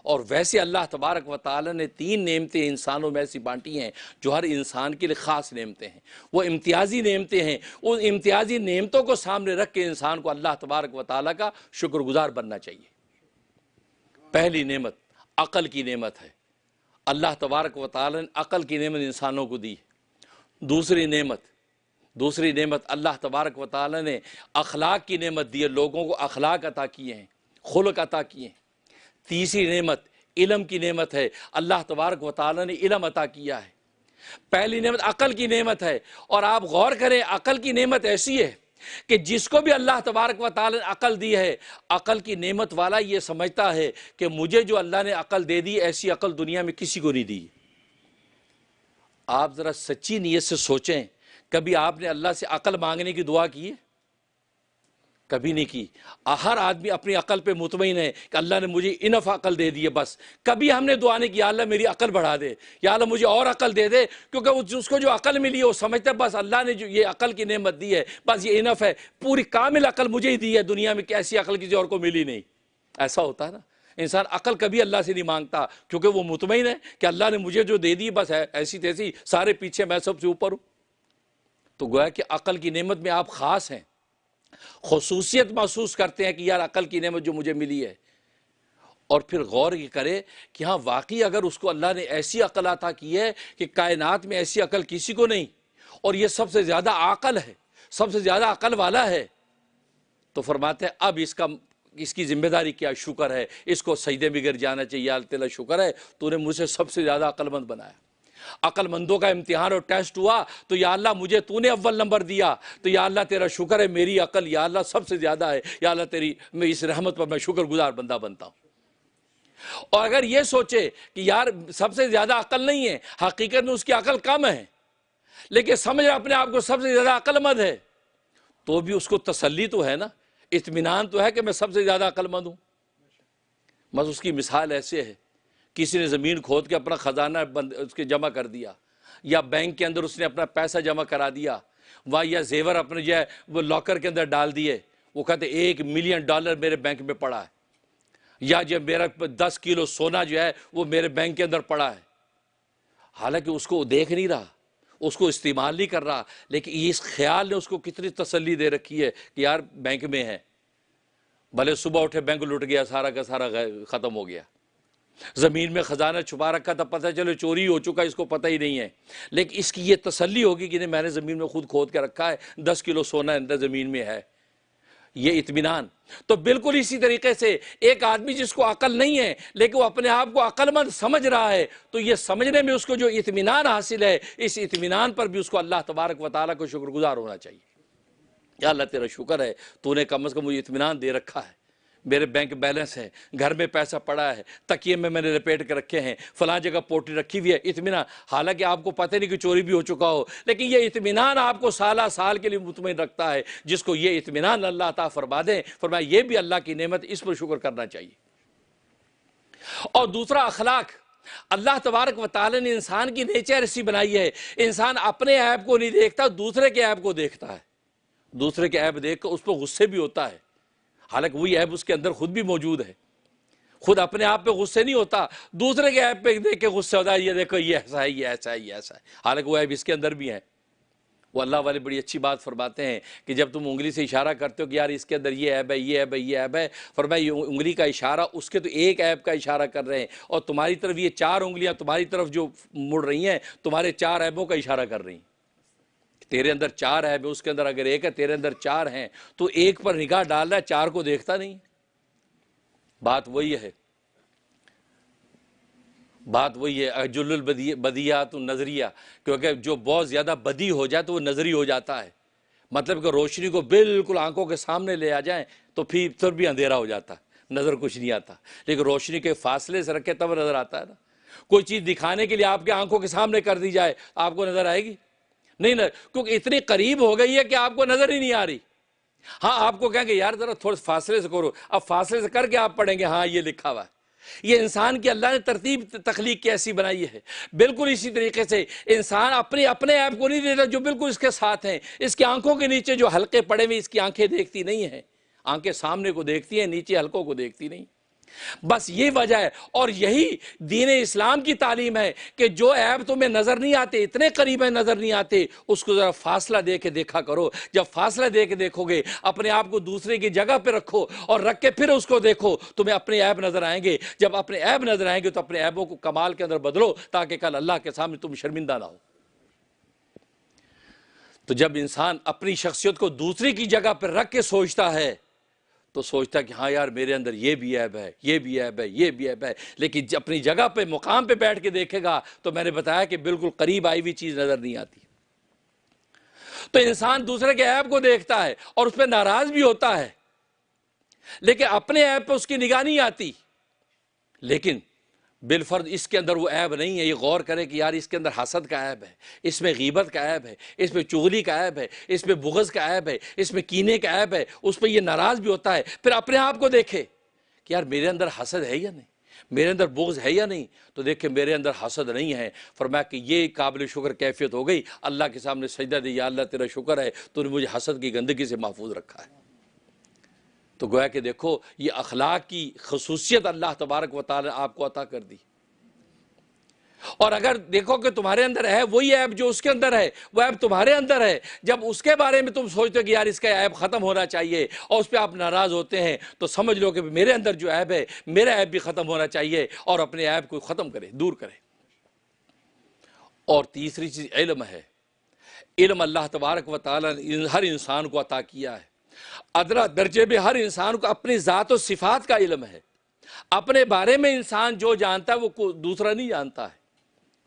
اور ویسے اللہ تبارک و تعالی نے 3 نعمتیں انسانوں میں ایسی بانٹی ہیں جو ہر انسان کے لیے خاص نعمتیں ہیں، وہ امتیازی نعمتیں ہیں۔ ان امتیازی نعمتوں کو سامنے رکھ کے انسان کو اللہ تبارک و تعالی کا شکر گزار بننا چاہیے۔ پہلی نعمت عقل کی نعمت ہے، اللہ تبارک و تعالی نے عقل کی نعمت انسانوں کو دی۔ دوسری نعمت اللہ تبارک و تعالی نے اخلاق کی نعمت دی ہے، لوگوں کو اخلاق عطا کیے ہیں، خلق عطا کیے ہیں۔ تیسری نعمت علم کی نعمت ہے، اللہ تبارک و تعالی نے علم عطا کیا ہے۔ پہلی نعمت عقل کی نعمت ہے، اور آپ غور کریں عقل کی نعمت ایسی ہے کہ جس کو بھی اللہ تبارک و تعالی نے عقل دی ہے، عقل کی نعمت والا یہ سمجھتا ہے کہ مجھے جو اللہ نے عقل دے دی ایسی عقل دنیا میں کسی کو نہیں دی۔ آپ ذرا سچی نیت سے سوچیں، کبھی آپ نے اللہ سے عقل مانگنے کی دعا کی ہے؟ کبھی نہیں کی۔ ہر آدمی اپنی عقل پہ مطمئن ہے کہ اللہ نے مجھے انف عقل دے دی ہے، بس کبھی ہم نے دعا نہیں کی یا اللہ میری عقل بڑھا دے، یا اللہ مجھے اور عقل دے دے، کیونکہ اس کو جو عقل ملی ہے وہ سمجھتا ہے بس اللہ نے جو یہ عقل کی نعمت دی ہے بس یہ انف ہے، پوری کامل عقل مجھے ہی دی ہے، دنیا میں ایسی عقل کسی اور کو ملی نہیں۔ ایسا ہوتا ہے نا، انسان عقل کبھی اللہ سے نہیں مانگتا کیونکہ وہ مطمئن ہے کہ اللہ نے مجھے جو دے دی بس ہے ایسی تیسی، سارے پیچھے میں سب سے اوپر ہوں۔ تو گویا کہ عقل کی نعمت میں آپ خاص ہیں، خصوصیت محسوس کرتے ہیں کہ یار عقل کی نعمت جو مجھے ملی ہے۔ اور پھر غور یہ کرے کہ ہاں واقعی اگر اس کو اللہ نے ایسی عقل عطا کی ہے کہ کائنات میں ایسی عقل کسی کو نہیں، اور یہ سب سے زیادہ عاقل ہے، سب سے زیادہ عقل والا ہے، تو فرماتے ہیں اب اس کی ذمہ داری کیا؟ شکر ہے، اس کو سجدے میں گر جانا چاہیے، یا اللہ تعالیٰ شکر ہے تو نے مجھے سب سے زیادہ عقل مند بنایا۔ عقل مندوں کا امتحان اور ٹیسٹ ہوا تو یا اللہ مجھے تو نے اول نمبر دیا، تو یا اللہ تیرا شکر ہے میری عقل یا اللہ سب سے زیادہ ہے، یا اللہ تیری میں اس رحمت پر میں شکر گزار بندہ بنتا ہوں۔ اور اگر یہ سوچے کہ یار سب سے زیادہ عقل نہیں ہے، حقیقت میں اس کی عقل کم ہے، لیکن سمجھ اپنے آپ کو سب سے زیادہ عقل مند ہے، تو بھی اس کو تسلی تو ہے نا، اطمینان تو ہے کہ میں سب سے زیادہ عقل مند ہوں۔ بس اس کی مثال ایسے ہے، کسی نے زمین کھود کے اپنا خزانہ اس کے جمع کر دیا، یا بینک کے اندر اس نے اپنا پیسہ جمع کرا دیا، یا زیور اپنے جو ہے وہ لاکر کے اندر ڈال دیے، وہ کہتے $1 ملین میرے بینک میں پڑا ہے۔ یا جب میرا 10 کلو سونا جو ہے وہ میرے بینک کے اندر پڑا ہے، حالانکہ اس کو دیکھ نہیں رہا، اس کو استعمال نہیں کر رہا، لیکن اس خیال نے اس کو کتنی تسلی دے رکھی ہے کہ یار بینک میں ہے، بھلے صبح اٹھے بینک لٹ گیا، سارا کا سارا ختم ہو گیا، زمین میں خزانہ چھپا رکھا تھا، پتہ چلے چوری ہو چکا، اس کو پتہ ہی نہیں ہے، لیکن اس کی یہ تسلی ہوگی کہ نہیں، میں نے زمین میں خود کھود کے رکھا ہے، 10 کلو سونا اندر زمین میں ہے، یہ اطمینان۔ تو بالکل اسی طریقے سے ایک آدمی جس کو عقل نہیں ہے لیکن وہ اپنے آپ کو عقل مند سمجھ رہا ہے، تو یہ سمجھنے میں اس کو جو اطمینان حاصل ہے، اس اطمینان پر بھی اس کو اللہ تبارک و تعالیٰ کو شکر گزار ہونا چاہیے۔ یا اللہ تیرا شکر ہے، تو نے کم از کم مجھے اطمینان دے رکھا ہے، میرے بینک بیلنس ہے، گھر میں پیسہ پڑا ہے، تکیے میں نے لپیٹ کے رکھے ہیں، فلاں جگہ پوٹلی رکھی ہوئی ہے، اطمینان۔ حالانکہ آپ کو پتہ نہیں کہ چوری بھی ہو چکا ہو، لیکن یہ اطمینان آپ کو سالہ سال کے لیے مطمئن رکھتا ہے۔ جس کو یہ اطمینان اللہ عطا فرما دیں، فرمایا یہ بھی اللہ کی نعمت، اس پر شکر کرنا چاہیے۔ اور دوسرا اخلاق، اللہ تبارک و تعالی نے انسان کی نیچر ایسی بنائی ہے، انسان اپنے عیب کو نہیں دیکھتا، دوسرے کے عیب کو دیکھتا ہے، دوسرے کے عیب دیکھ کر اس پہ غصے بھی ہوتا ہے، حالانکہ وہی عیب اس کے اندر خود بھی موجود ہے، خود اپنے آپ پہ غصے نہیں ہوتا، دوسرے کے عیب پہ دیکھ کے غصے ہوتا ہے، یہ دیکھو یہ ایسا ہے، یہ ایسا ہے، یہ ایسا ہے، حالانکہ وہ عیب اس کے اندر بھی ہے۔ وہ اللہ والے بڑی اچھی بات فرماتے ہیں کہ جب تم انگلی سے اشارہ کرتے ہو کہ یار اس کے اندر یہ عیب ہے، یہ عیب ہے، یہ عیب ہے، فرمایا یہ انگلی کا اشارہ اس کے تو ایک عیب کا اشارہ کر رہے ہیں، اور تمہاری طرف یہ 4 انگلیاں تمہاری طرف جو مڑ رہی ہیں، تمہارے 4 عیبوں کا اشارہ کر رہی ہیں۔ تیرے اندر 4 عیب ہے، اس کے اندر اگر ایک ہے، تیرے اندر 4 ہیں، تو ایک پر نگاہ ڈال رہا ہے، 4 کو دیکھتا نہیں۔ بات وہی ہے، بات وہی ہے، اجل البدیہات النظریہ، کیونکہ جو بہت زیادہ بدی ہو جائے تو وہ نظری ہو جاتا ہے، مطلب کہ روشنی کو بالکل آنکھوں کے سامنے لے آ جائیں تو پھر بھی اندھیرا ہو جاتا ہے، نظر کچھ نہیں آتا، لیکن روشنی کے فاصلے سے رکھے تب نظر آتا ہے نا۔ کوئی چیز دکھانے کے لیے آپ کے آنکھوں کے سامنے کر دی جائے، آپ کو نظر آئے گی؟ نہیں، کیونکہ اتنی قریب ہو گئی ہے کہ آپ کو نظر ہی نہیں آ رہی۔ ہاں آپ کو کہیں گے یار ذرا تھوڑے فاصلے سے کرو، اب فاصلے سے کر کے آپ پڑھیں گے ہاں یہ لکھا ہوا ہے۔ یہ انسان کی اللہ نے ترتیب تخلیق کی ایسی بنائی ہے۔ بالکل اسی طریقے سے انسان اپنے عیب کو نہیں دیتا جو بالکل اس کے ساتھ ہیں، اس کی آنکھوں کے نیچے جو حلقے پڑے ہوئے، اس کی آنکھیں دیکھتی نہیں ہیں، آنکھیں سامنے کو دیکھتی ہیں، نیچے حلقوں کو دیکھتی نہیں۔ بس یہ وجہ ہے، اور یہی دین اسلام کی تعلیم ہے کہ جو عیب تمہیں نظر نہیں آتے، اتنے قریب ہیں نظر نہیں آتے، اس کو ذرا فاصلہ دے کے دیکھا کرو۔ جب فاصلہ دے کے دیکھو گے، اپنے آپ کو دوسرے کی جگہ پہ رکھو اور رکھ کے پھر اس کو دیکھو، تمہیں اپنے عیب نظر آئیں گے۔ جب اپنے عیب نظر آئیں گے تو اپنے عیبوں کو کمال کے اندر بدلو، تاکہ کل اللہ کے سامنے تم شرمندہ نہ ہو۔ تو جب انسان اپنی شخصیت کو دوسری کی جگہ پہ رکھ کے سوچتا ہے تو سوچتا ہے کہ ہاں یار میرے اندر یہ بھی عیب ہے، یہ بھی عیب ہے، یہ بھی عیب ہے، لیکن جب اپنی جگہ پہ مقام پہ بیٹھ کے دیکھے گا تو میں نے بتایا کہ بالکل قریب آئی ہوئی چیز نظر نہیں آتی۔ تو انسان دوسرے کے عیب کو دیکھتا ہے اور اس پہ ناراض بھی ہوتا ہے، لیکن اپنے عیب پہ اس کی نگاہ نہیں آتی۔ لیکن بالفرض اس کے اندر وہ عیب نہیں ہے، یہ غور کرے کہ یار اس کے اندر حسد کا عیب ہے، اس میں غیبت کا عیب ہے، اس میں چغلی کا عیب ہے، اس میں بغض کا عیب ہے، اس میں کینے کا عیب ہے، اس پہ یہ ناراض بھی ہوتا ہے۔ پھر اپنے آپ کو دیکھے کہ یار میرے اندر حسد ہے یا نہیں، میرے اندر بغض ہے یا نہیں، تو دیکھیں میرے اندر حسد نہیں ہے، فرمایا کہ یہ قابل شکر کیفیت ہو گئی، اللہ کے سامنے سجدہ دی، یا اللہ تیرا شکر ہے تو نے مجھے حسد کی گندگی سے محفوظ رکھا ہے۔ تو گویا کہ دیکھو یہ اخلاق کی خصوصیت اللہ تبارک و تعالی نے آپ کو عطا کر دی۔ اور اگر دیکھو کہ تمہارے اندر ہے وہی عیب جو اس کے اندر ہے، وہ عیب تمہارے اندر ہے، جب اس کے بارے میں تم سوچتے ہو کہ یار اس کا عیب ختم ہونا چاہیے اور اس پہ آپ ناراض ہوتے ہیں، تو سمجھ لو کہ میرے اندر جو عیب ہے، میرا عیب بھی ختم ہونا چاہیے، اور اپنے عیب کو ختم کرے، دور کرے۔ اور تیسری چیز علم ہے۔ علم اللہ تبارک و تعالی نے ہر انسان کو عطا کیا ہے، ادنا درجے میں ہر انسان کو اپنی ذات و صفات کا علم ہے۔ اپنے بارے میں انسان جو جانتا ہے وہ دوسرا نہیں جانتا ہے،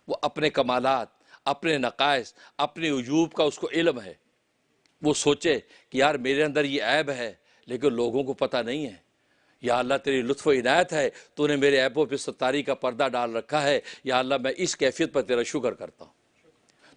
وہ اپنے کمالات، اپنے نقائص، اپنے عیوب کا اس کو علم ہے۔ وہ سوچے کہ یار میرے اندر یہ عیب ہے لیکن لوگوں کو پتہ نہیں ہے، یا اللہ تیری لطف و عنایت ہے، تو نے میرے عیبوں پہ ستاری کا پردہ ڈال رکھا ہے، یا اللہ میں اس کیفیت پر تیرا شکر کرتا ہوں۔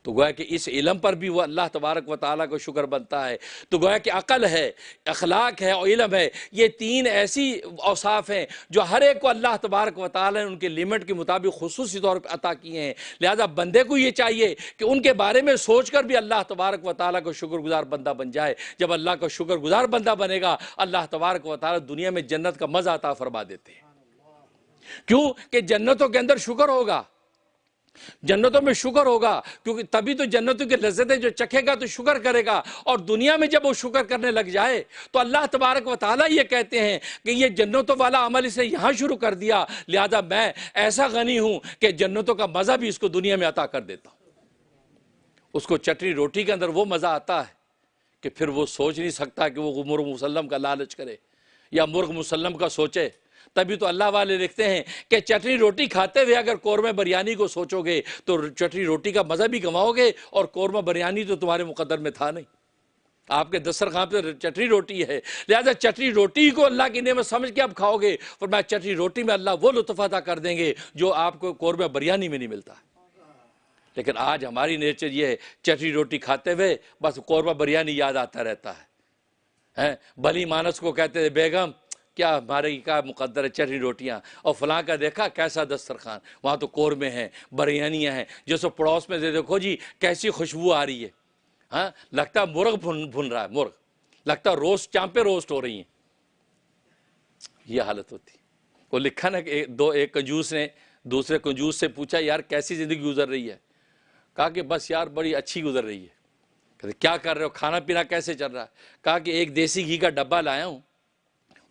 تو گویا کہ اس علم پر بھی وہ اللہ تبارک و تعالیٰ کو شکر بنتا ہے۔ تو گویا کہ عقل ہے، اخلاق ہے اور علم ہے، یہ تین ایسی اوصاف ہیں جو ہر ایک کو اللہ تبارک و تعالیٰ نے ان کے لیمٹ کے مطابق خصوصی طور پر عطا کیے ہیں۔ لہذا بندے کو یہ چاہیے کہ ان کے بارے میں سوچ کر بھی اللہ تبارک و تعالیٰ کو شکر گزار بندہ بن جائے۔ جب اللہ کا شکر گزار بندہ بنے گا، اللہ تبارک و تعالیٰ دنیا میں جنت کا مزہ عطا فرما دیتے ہیں۔ کیوں کہ جنتوں کے اندر شکر ہوگا، جنتوں میں شکر ہوگا، کیونکہ تبھی تو جنتوں کی لذتیں جو چکھے گا تو شکر کرے گا۔ اور دنیا میں جب وہ شکر کرنے لگ جائے تو اللہ تبارک و تعالیٰ یہ کہتے ہیں کہ یہ جنتوں والا عمل اسے یہاں شروع کر دیا، لہذا میں ایسا غنی ہوں کہ جنتوں کا مزہ بھی اس کو دنیا میں عطا کر دیتا ہوں۔ اس کو چٹنی روٹی کے اندر وہ مزہ آتا ہے کہ پھر وہ سوچ نہیں سکتا کہ وہ مرغ مسلم کا لالچ کرے یا مرغ مسلم کا سوچے۔ تبھی تو اللہ والے لکھتے ہیں کہ چٹنی روٹی کھاتے ہوئے اگر قورمہ بریانی کو سوچو گے تو چٹنی روٹی کا مزہ بھی گنواؤ گے، اور قورمہ بریانی تو تمہارے مقدر میں تھا نہیں، آپ کے دسترخوان پہ چٹنی روٹی ہے، لہذا چٹنی روٹی کو اللہ کی نعمت سمجھ کے اب کھاؤ گے، فرمایا چٹنی روٹی میں اللہ وہ لطف عطا کر دیں گے جو آپ کو قورمہ بریانی میں نہیں ملتا۔ لیکن آج ہماری نیچر یہ ہے، چٹنی روٹی کھاتے ہوئے بس قورمہ بریانی یاد آتا رہتا ہے۔ بھلی مانس کو کہتے تھے بیگم کیا ہمارے کیا مقدر ہے چٹنی روٹیاں، اور فلاں کا دیکھا کیسا دسترخوان، وہاں تو قورمے ہیں، بریانیاں ہیں، جیسے پڑوس میں دیکھو جی کیسی خوشبو آ رہی ہے، ہاں لگتا ہے مرغ بھن رہا ہے، مرغ لگتا ہے روسٹ، چانپے روسٹ ہو رہی ہیں۔ یہ حالت ہوتی۔ وہ لکھا نا کہ ایک کنجوس نے دوسرے کنجوس سے پوچھا یار کیسی زندگی گزر رہی ہے؟ کہا کہ بس یار بڑی اچھی گزر رہی ہے۔ کہتے کیا کر رہے ہو، کھانا پینا کیسے چل رہا ہے؟ کہا کہ ایک دیسی گھی کا ڈبہ لایا ہوں،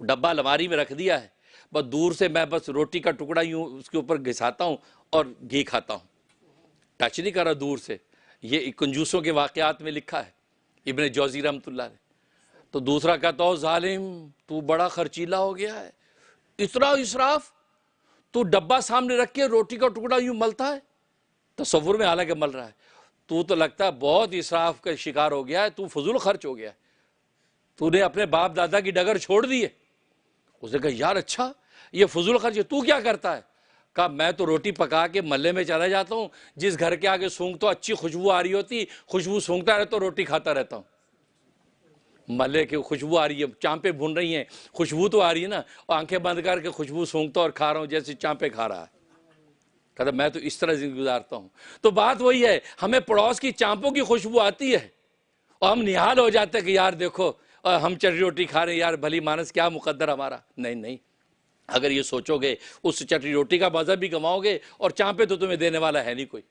ڈبہ الماری میں رکھ دیا ہے، بس دور سے میں بس روٹی کا ٹکڑا یوں اس کے اوپر گھساتا ہوں اور گھی کھاتا ہوں، ٹچ نہیں کر رہا دور سے۔ یہ کنجوسوں کے واقعات میں لکھا ہے ابن جوزی رحمۃ اللہ نے۔ تو دوسرا کہتا ہو ظالم تو بڑا خرچیلا ہو گیا ہے، اتنا اسراف، تو ڈبہ سامنے رکھ کے روٹی کا ٹکڑا یوں ملتا ہے، تصور میں حالانکہ مل رہا ہے، تو لگتا ہے بہت اسراف کا شکار ہو گیا ہے، تو فضول خرچ ہو گیا ہے، تو نے اپنے باپ دادا کی ڈگر چھوڑ دی ہے۔ اس نے کہا یار اچھا یہ فضول خرچ ہے، تو کیا کرتا ہے؟ کہا میں تو روٹی پکا کے محلے میں چلا جاتا ہوں، جس گھر کے آگے سونگتا ہوں اچھی خوشبو آ رہی ہوتی، خوشبو سونگتا رہتا ہوں، روٹی کھاتا رہتا ہوں، محلے کی خوشبو آ رہی ہے، چانپے بھن رہی ہیں، خوشبو تو آ رہی ہے نا، اور آنکھیں بند کر کے خوشبو سونگتا اور کھا رہا ہوں جیسے چانپے کھا رہا ہے۔ کہتا میں تو اس طرح زندگی گزارتا ہوں۔ تو بات وہی ہے، ہمیں پڑوس کی چانپوں کی خوشبو آتی ہے اور ہم نہال ہو جاتے ہیں کہ یار دیکھو ہم چٹنی روٹی کھا رہے ہیں، یار بھلی مانس کیا مقدر ہمارا۔ نہیں، اگر یہ سوچو گے اس چٹنی روٹی کا مزہ بھی گنواؤ گے، اور چانپے تو تمہیں دینے والا ہے نہیں کوئی،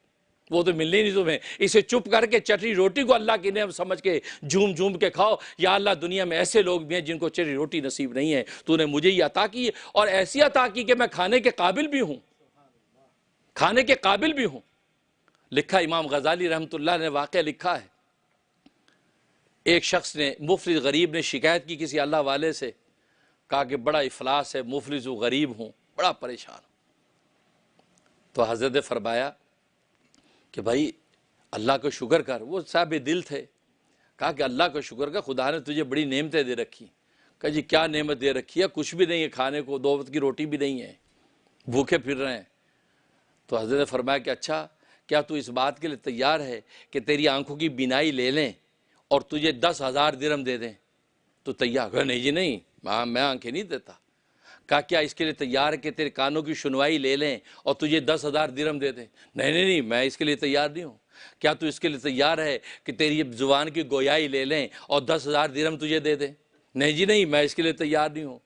وہ تو ملنی نہیں تمہیں۔ اسے چپ کر کے چٹنی روٹی کو اللہ کی نعمت سمجھ کے جھوم کے کھاؤ۔ یا اللہ دنیا میں ایسے لوگ بھی ہیں جن کو چٹنی روٹی نصیب نہیں ہے، تو نے مجھے یہ عطا کی ہے، اور ایسی عطا کی کہ میں کھانے کے قابل بھی ہوں، کھانے کے قابل بھی ہوں۔ لکھا امام غزالی رحمۃ اللہ نے واقعہ لکھا ہے، ایک شخص نے مفلس غریب نے شکایت کی کسی اللہ والے سے، کہا کہ بڑا افلاس ہے، مفلس و غریب ہوں، بڑا پریشان ہوں۔ تو حضرت نے فرمایا کہ بھائی اللہ کا شکر کر۔ وہ صاحب دل تھے، کہا کہ اللہ کا شکر کر، خدا نے تجھے بڑی نعمتیں دے رکھی۔ کہا جی کیا نعمت دے رکھی ہے؟ کچھ بھی نہیں ہے کھانے کو، 2 وقت کی روٹی بھی نہیں ہے، بھوکے پھر رہے ہیں۔ تو حضرت نے فرمایا کہ اچھا کیا تو اس بات کے لیے تیار ہے کہ تیری آنکھوں کی بینائی لے لیں اور تجھے 10,000 درہم دے دیں؟ تو تیار؟ کہا نہیں جی نہیں، میں آنکھیں نہیں دیتا۔ کہا کیا اس کے لیے تیار ہے کہ تیرے کانوں کی سنوائی لے لیں اور تجھے 10,000 درہم دے دیں؟ نہیں، میں اس کے لیے تیار نہیں ہوں۔ کیا تو اس کے لیے تیار ہے کہ تیری زبان کی گویائی لے لیں اور 10,000 درہم تجھے دے دیں؟ نہیں جی نہیں، میں اس کے لیے تیار نہیں ہوں۔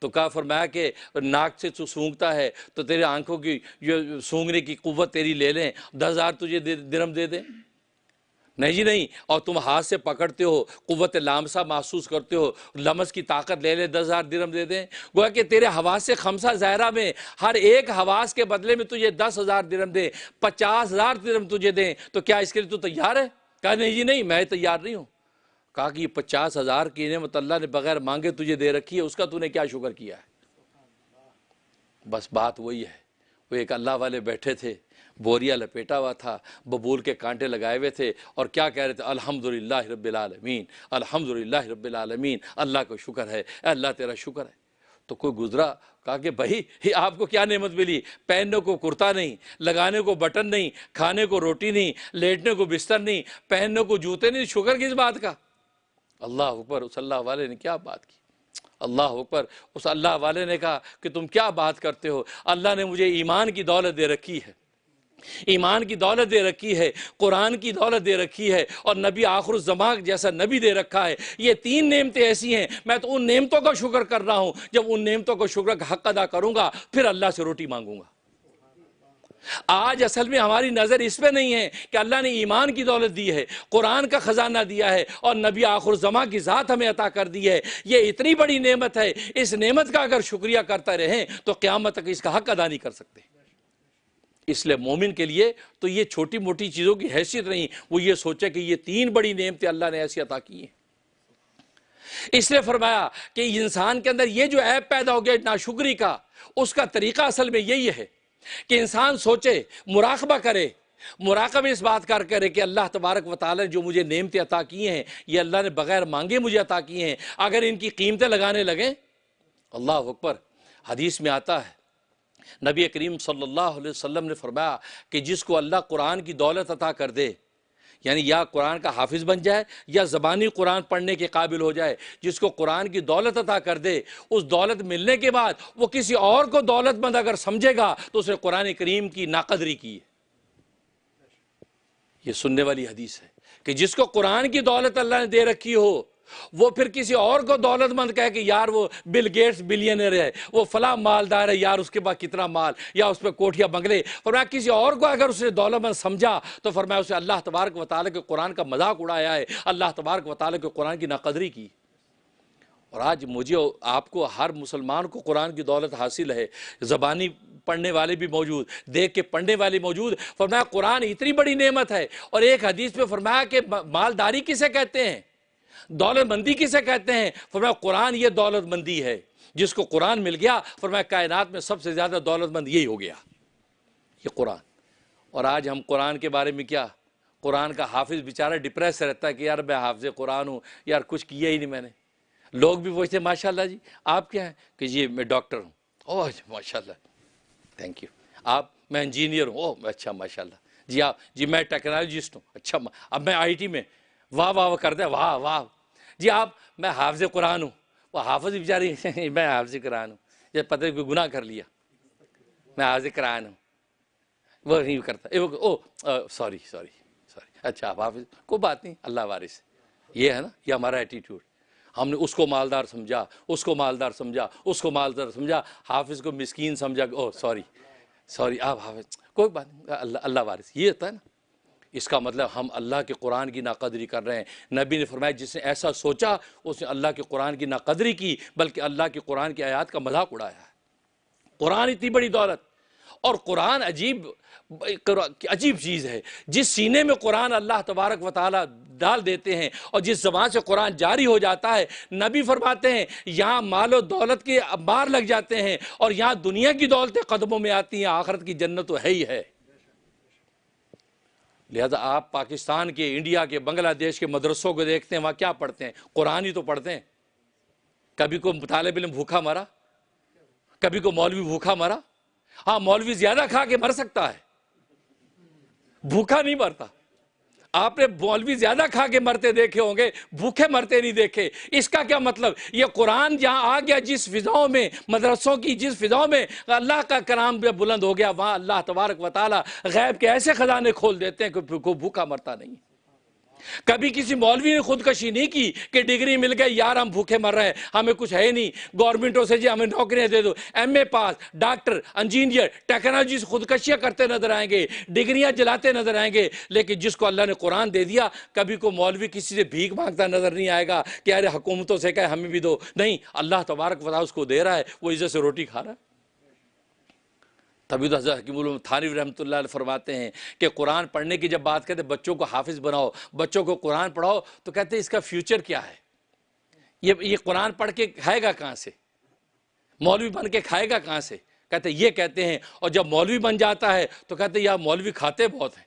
تو کہا فرمایا کہ ناک سے تو سونگتا ہے تو تیرے آنکھوں کی جو سونگنے کی قوت تیری لے لیں، 10,000 تجھے درہم دے دیں؟ نہیں جی نہیں، اور تم ہاتھ سے پکڑتے ہو، قوت لامسہ محسوس کرتے ہو، لمس کی طاقت لے لیں، 10,000 درہم دے دیں؟ گویا کہ تیرے حواس خمسہ ظاہرہ میں ہر ایک حواس کے بدلے میں تجھے 10,000 درہم دیں، 50,000 درہم تجھے دیں، تو کیا اس کے لیے تو تیار ہے؟ کہا نہیں جی نہیں، میں تیار نہیں ہوں۔ کہا کہ یہ 50,000 کی نعمت اللہ نے بغیر مانگے تجھے دے رکھی ہے، اس کا تو نے کیا شکر کیا ہے؟ بس بات وہی ہے۔ وہ ایک اللہ والے بیٹھے تھے، بوریا لپیٹا ہوا تھا، ببول کے کانٹے لگائے ہوئے تھے، اور کیا کہہ رہے تھے؟ الحمدللہ رب العالمین، الحمدللہ رب العالمین، اللہ کا شکر ہے، اے اللہ تیرا شکر ہے۔ تو کوئی گزرا، کہا کہ بھائی یہ آپ کو کیا نعمت ملی؟ پہننے کو کرتا نہیں، لگانے کو بٹن نہیں، کھانے کو روٹی نہیں، لیٹنے کو بستر نہیں، پہننے کو جوتے نہیں، شکر کس بات کا؟ اللہ اکبر! اس اللہ والے نے کیا بات کی، اللہ اکبر! اس اللہ والے نے کہا کہ تم کیا بات کرتے ہو؟ اللہ نے مجھے ایمان کی دولت دے رکھی ہے، ایمان کی دولت دے رکھی ہے، قرآن کی دولت دے رکھی ہے، اور نبی آخر الزمان جیسا نبی دے رکھا ہے۔ یہ تین نعمتیں ایسی ہیں، میں تو ان نعمتوں کا شکر کر رہا ہوں۔ جب ان نعمتوں کو شکر کا حق ادا کروں گا پھر اللہ سے روٹی مانگوں گا۔ آج اصل میں ہماری نظر اس پہ نہیں ہے کہ اللہ نے ایمان کی دولت دی ہے، قرآن کا خزانہ دیا ہے، اور نبی آخر الزمان کی ذات ہمیں عطا کر دی ہے۔ یہ اتنی بڑی نعمت ہے، اس نعمت کا اگر شکریہ کرتا رہیں تو قیامت تک اس کا حق ادا نہیں کر سکتے۔ اس لیے مومن کے لیے تو یہ چھوٹی موٹی چیزوں کی حیثیت نہیں، وہ یہ سوچے کہ یہ تین بڑی نعمتیں اللہ نے ایسی عطا کی ہیں۔ اس لیے فرمایا کہ انسان کے اندر یہ جو عیب پیدا ہو گیا ناشکری کا، اس کا طریقہ اصل میں یہی ہے کہ انسان سوچے، مراقبہ کرے، مراقبہ اس بات کا کرے کہ اللہ تبارک و تعالی جو مجھے نعمتیں عطا کی ہیں یہ اللہ نے بغیر مانگے مجھے عطا کی ہیں، اگر ان کی قیمتیں لگانے لگیں، اللہ اکبر! حدیث میں آتا ہے، نبی کریم صلی اللہ علیہ وسلم نے فرمایا کہ جس کو اللہ قرآن کی دولت عطا کر دے، یعنی یا قرآن کا حافظ بن جائے یا زبانی قرآن پڑھنے کے قابل ہو جائے، جس کو قرآن کی دولت عطا کر دے، اس دولت ملنے کے بعد وہ کسی اور کو دولت مند اگر سمجھے گا تو اس نے قرآن کریم کی ناقدری کی ہے۔ یہ سننے والی حدیث ہے کہ جس کو قرآن کی دولت اللہ نے دے رکھی ہو، وہ پھر کسی اور کو دولت مند کہے کہ یار وہ بل گیٹس بلینئر ہے، وہ فلاں مالدار ہے، یار اس کے پاس کتنا مال، یا اس پہ کوٹھیاں بنگلے، فرمایا کسی اور کو اگر اس نے دولت مند سمجھا تو فرمایا اسے اللہ تبارک و تعالیٰ کے قرآن کا مذاق اڑایا ہے، اللہ تبارک و تعالیٰ کے قرآن کی ناقدری کی۔ اور آج مجھے آپ کو، ہر مسلمان کو قرآن کی دولت حاصل ہے، زبانی پڑھنے والے بھی موجود، دیکھ کے پڑھنے والے موجود۔ فرمایا قرآن اتنی بڑی نعمت ہے، اور ایک حدیث پہ فرمایا کہ مالداری کسے کہتے ہیں، دولت مندی کسے کہتے ہیں؟ فرمایا قرآن یہ دولت مندی ہے، جس کو قرآن مل گیا فرمایا کائنات میں سب سے زیادہ دولت مند یہی ہو گیا، یہ قرآن۔ اور آج ہم قرآن کے بارے میں کیا، قرآن کا حافظ بیچارہ ڈپریس رہتا ہے کہ یار میں حافظ قرآن ہوں، یار کچھ کیا ہی نہیں میں نے۔ لوگ بھی پوچھتے ہیں ماشاءاللہ جی آپ کیا ہیں، کہ جی میں ڈاکٹر ہوں، اوہ ماشاءاللہ تھینک یو۔ آپ، میں انجینئر ہوں، اوہ اچھا ماشاءاللہ جی۔ آپ، جی میں ٹیکنالوجسٹ ہوں، اچھا اب میں آئی ٹی میں، واہ واہ کرتے ہیں، واہ واہ جی۔ آپ، میں حافظ قرآن ہوں، وہ حافظ بیچاری میں حافظ قرآن ہوں، جب پتہ ہے کوئی گناہ کر لیا، میں حافظ قرآن ہوں، وہ نہیں کرتا، او سوری سوری سوری، اچھا آپ حافظ، کوئی بات نہیں، اللہ وارث۔ یہ ہے نا، یہ ہمارا ایٹیٹیوڈ۔ ہم نے اس کو مالدار سمجھا، اس کو مالدار سمجھا، اس کو مالدار سمجھا، حافظ کو مسکین سمجھا، او سوری سوری آپ حافظ، کوئی بات نہیں، اللہ وارث۔ یہ ہوتا ہے نا، اس کا مطلب ہم اللہ کے قرآن کی ناقدری کر رہے ہیں۔ نبی نے فرمایا جس نے ایسا سوچا اس نے اللہ کے قرآن کی ناقدری کی، بلکہ اللہ کے قرآن کی آیات کا مذاق اڑایا ہے۔ قرآن اتنی بڑی دولت، اور قرآن عجیب چیز ہے، جس سینے میں قرآن اللہ تبارک و تعالیٰ ڈال دیتے ہیں اور جس زبان سے قرآن جاری ہو جاتا ہے، نبی فرماتے ہیں یہاں مال و دولت کے انبار لگ جاتے ہیں، اور یہاں دنیا کی دولتیں قدموں میں آتی ہیں، آخرت کی جنت تو ہے ہی ہے۔ لہذا آپ پاکستان کے، انڈیا کے، بنگلہ دیش کے مدرسوں کو دیکھتے ہیں، وہاں کیا پڑھتے ہیں؟ قرآن ہی تو پڑھتے ہیں۔ کبھی کوئی طالب علم بھوکا مرا؟ کبھی کوئی مولوی بھوکا مرا؟ ہاں مولوی زیادہ کھا کے مر سکتا ہے، بھوکا نہیں مرتا۔ آپ نے مولوی زیادہ کھا کے مرتے دیکھے ہوں گے، بھوکے مرتے نہیں دیکھے۔ اس کا کیا مطلب؟ یہ قرآن جہاں آ گیا، جس فضاؤں میں، مدرسوں کی جس فضاؤں میں اللہ کا کلام بلند ہو گیا، وہاں اللہ تبارک و تعالیٰ غیب کے ایسے خزانے کھول دیتے ہیں کہ کوئی بھوکا مرتا نہیں۔ کبھی کسی مولوی نے خودکشی نہیں کی کہ ڈگری مل گئی، یار ہم بھوکے مر رہے ہیں، ہمیں کچھ ہے نہیں، گورنمنٹوں سے جی ہمیں نوکریاں دے دو، ایم اے پاس، ڈاکٹر، انجینئر، ٹیکنالوجی سے خودکشیاں کرتے نظر آئیں گے، ڈگریاں جلاتے نظر آئیں گے۔ لیکن جس کو اللہ نے قرآن دے دیا، کبھی کوئی مولوی کسی سے بھیک مانگتا نظر نہیں آئے گا کہ یار حکومتوں سے کہے ہمیں بھی دو، نہیں، اللہ تبارک و تعالیٰ اس کو دے رہا ہے، وہ عزت سے روٹی کھا رہا ہے۔ تبھی تو حضرت حکیم الامت تھانوی رحمۃ اللہ علیہ فرماتے ہیں کہ قرآن پڑھنے کی جب بات کرتے بچوں کو حافظ بناؤ، بچوں کو قرآن پڑھاؤ، تو کہتے ہیں اس کا فیوچر کیا ہے؟ یہ قرآن پڑھ کے کھائے گا کہاں سے؟ مولوی بن کے کھائے گا کہاں سے؟ کہتے ہیں، اور جب مولوی بن جاتا ہے تو کہتے ہیں یار مولوی کھاتے بہت ہیں،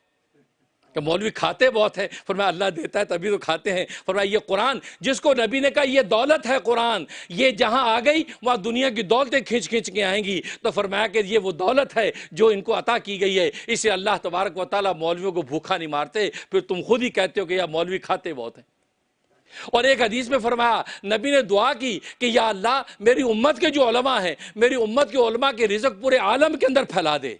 کہ مولوی کھاتے بہت ہیں، فرمایا اللہ دیتا ہے تبھی تو کھاتے ہیں۔ فرمایا یہ قرآن جس کو نبی نے کہا یہ دولت ہے قرآن، یہ جہاں آ گئی وہاں دنیا کی دولتیں کھینچ کھینچ کے آئیں گی، تو فرمایا کہ یہ وہ دولت ہے جو ان کو عطا کی گئی ہے، اسے اللہ تبارک و تعالیٰ مولویوں کو بھوکا نہیں مارتے، پھر تم خود ہی کہتے ہو کہ یا مولوی کھاتے بہت ہیں۔ اور ایک حدیث میں فرمایا، نبی نے دعا کی کہ یا اللہ میری امت کے جو علماء ہیں، میری امت کے علماء کے رزق پورے عالم کے اندر پھیلا دے،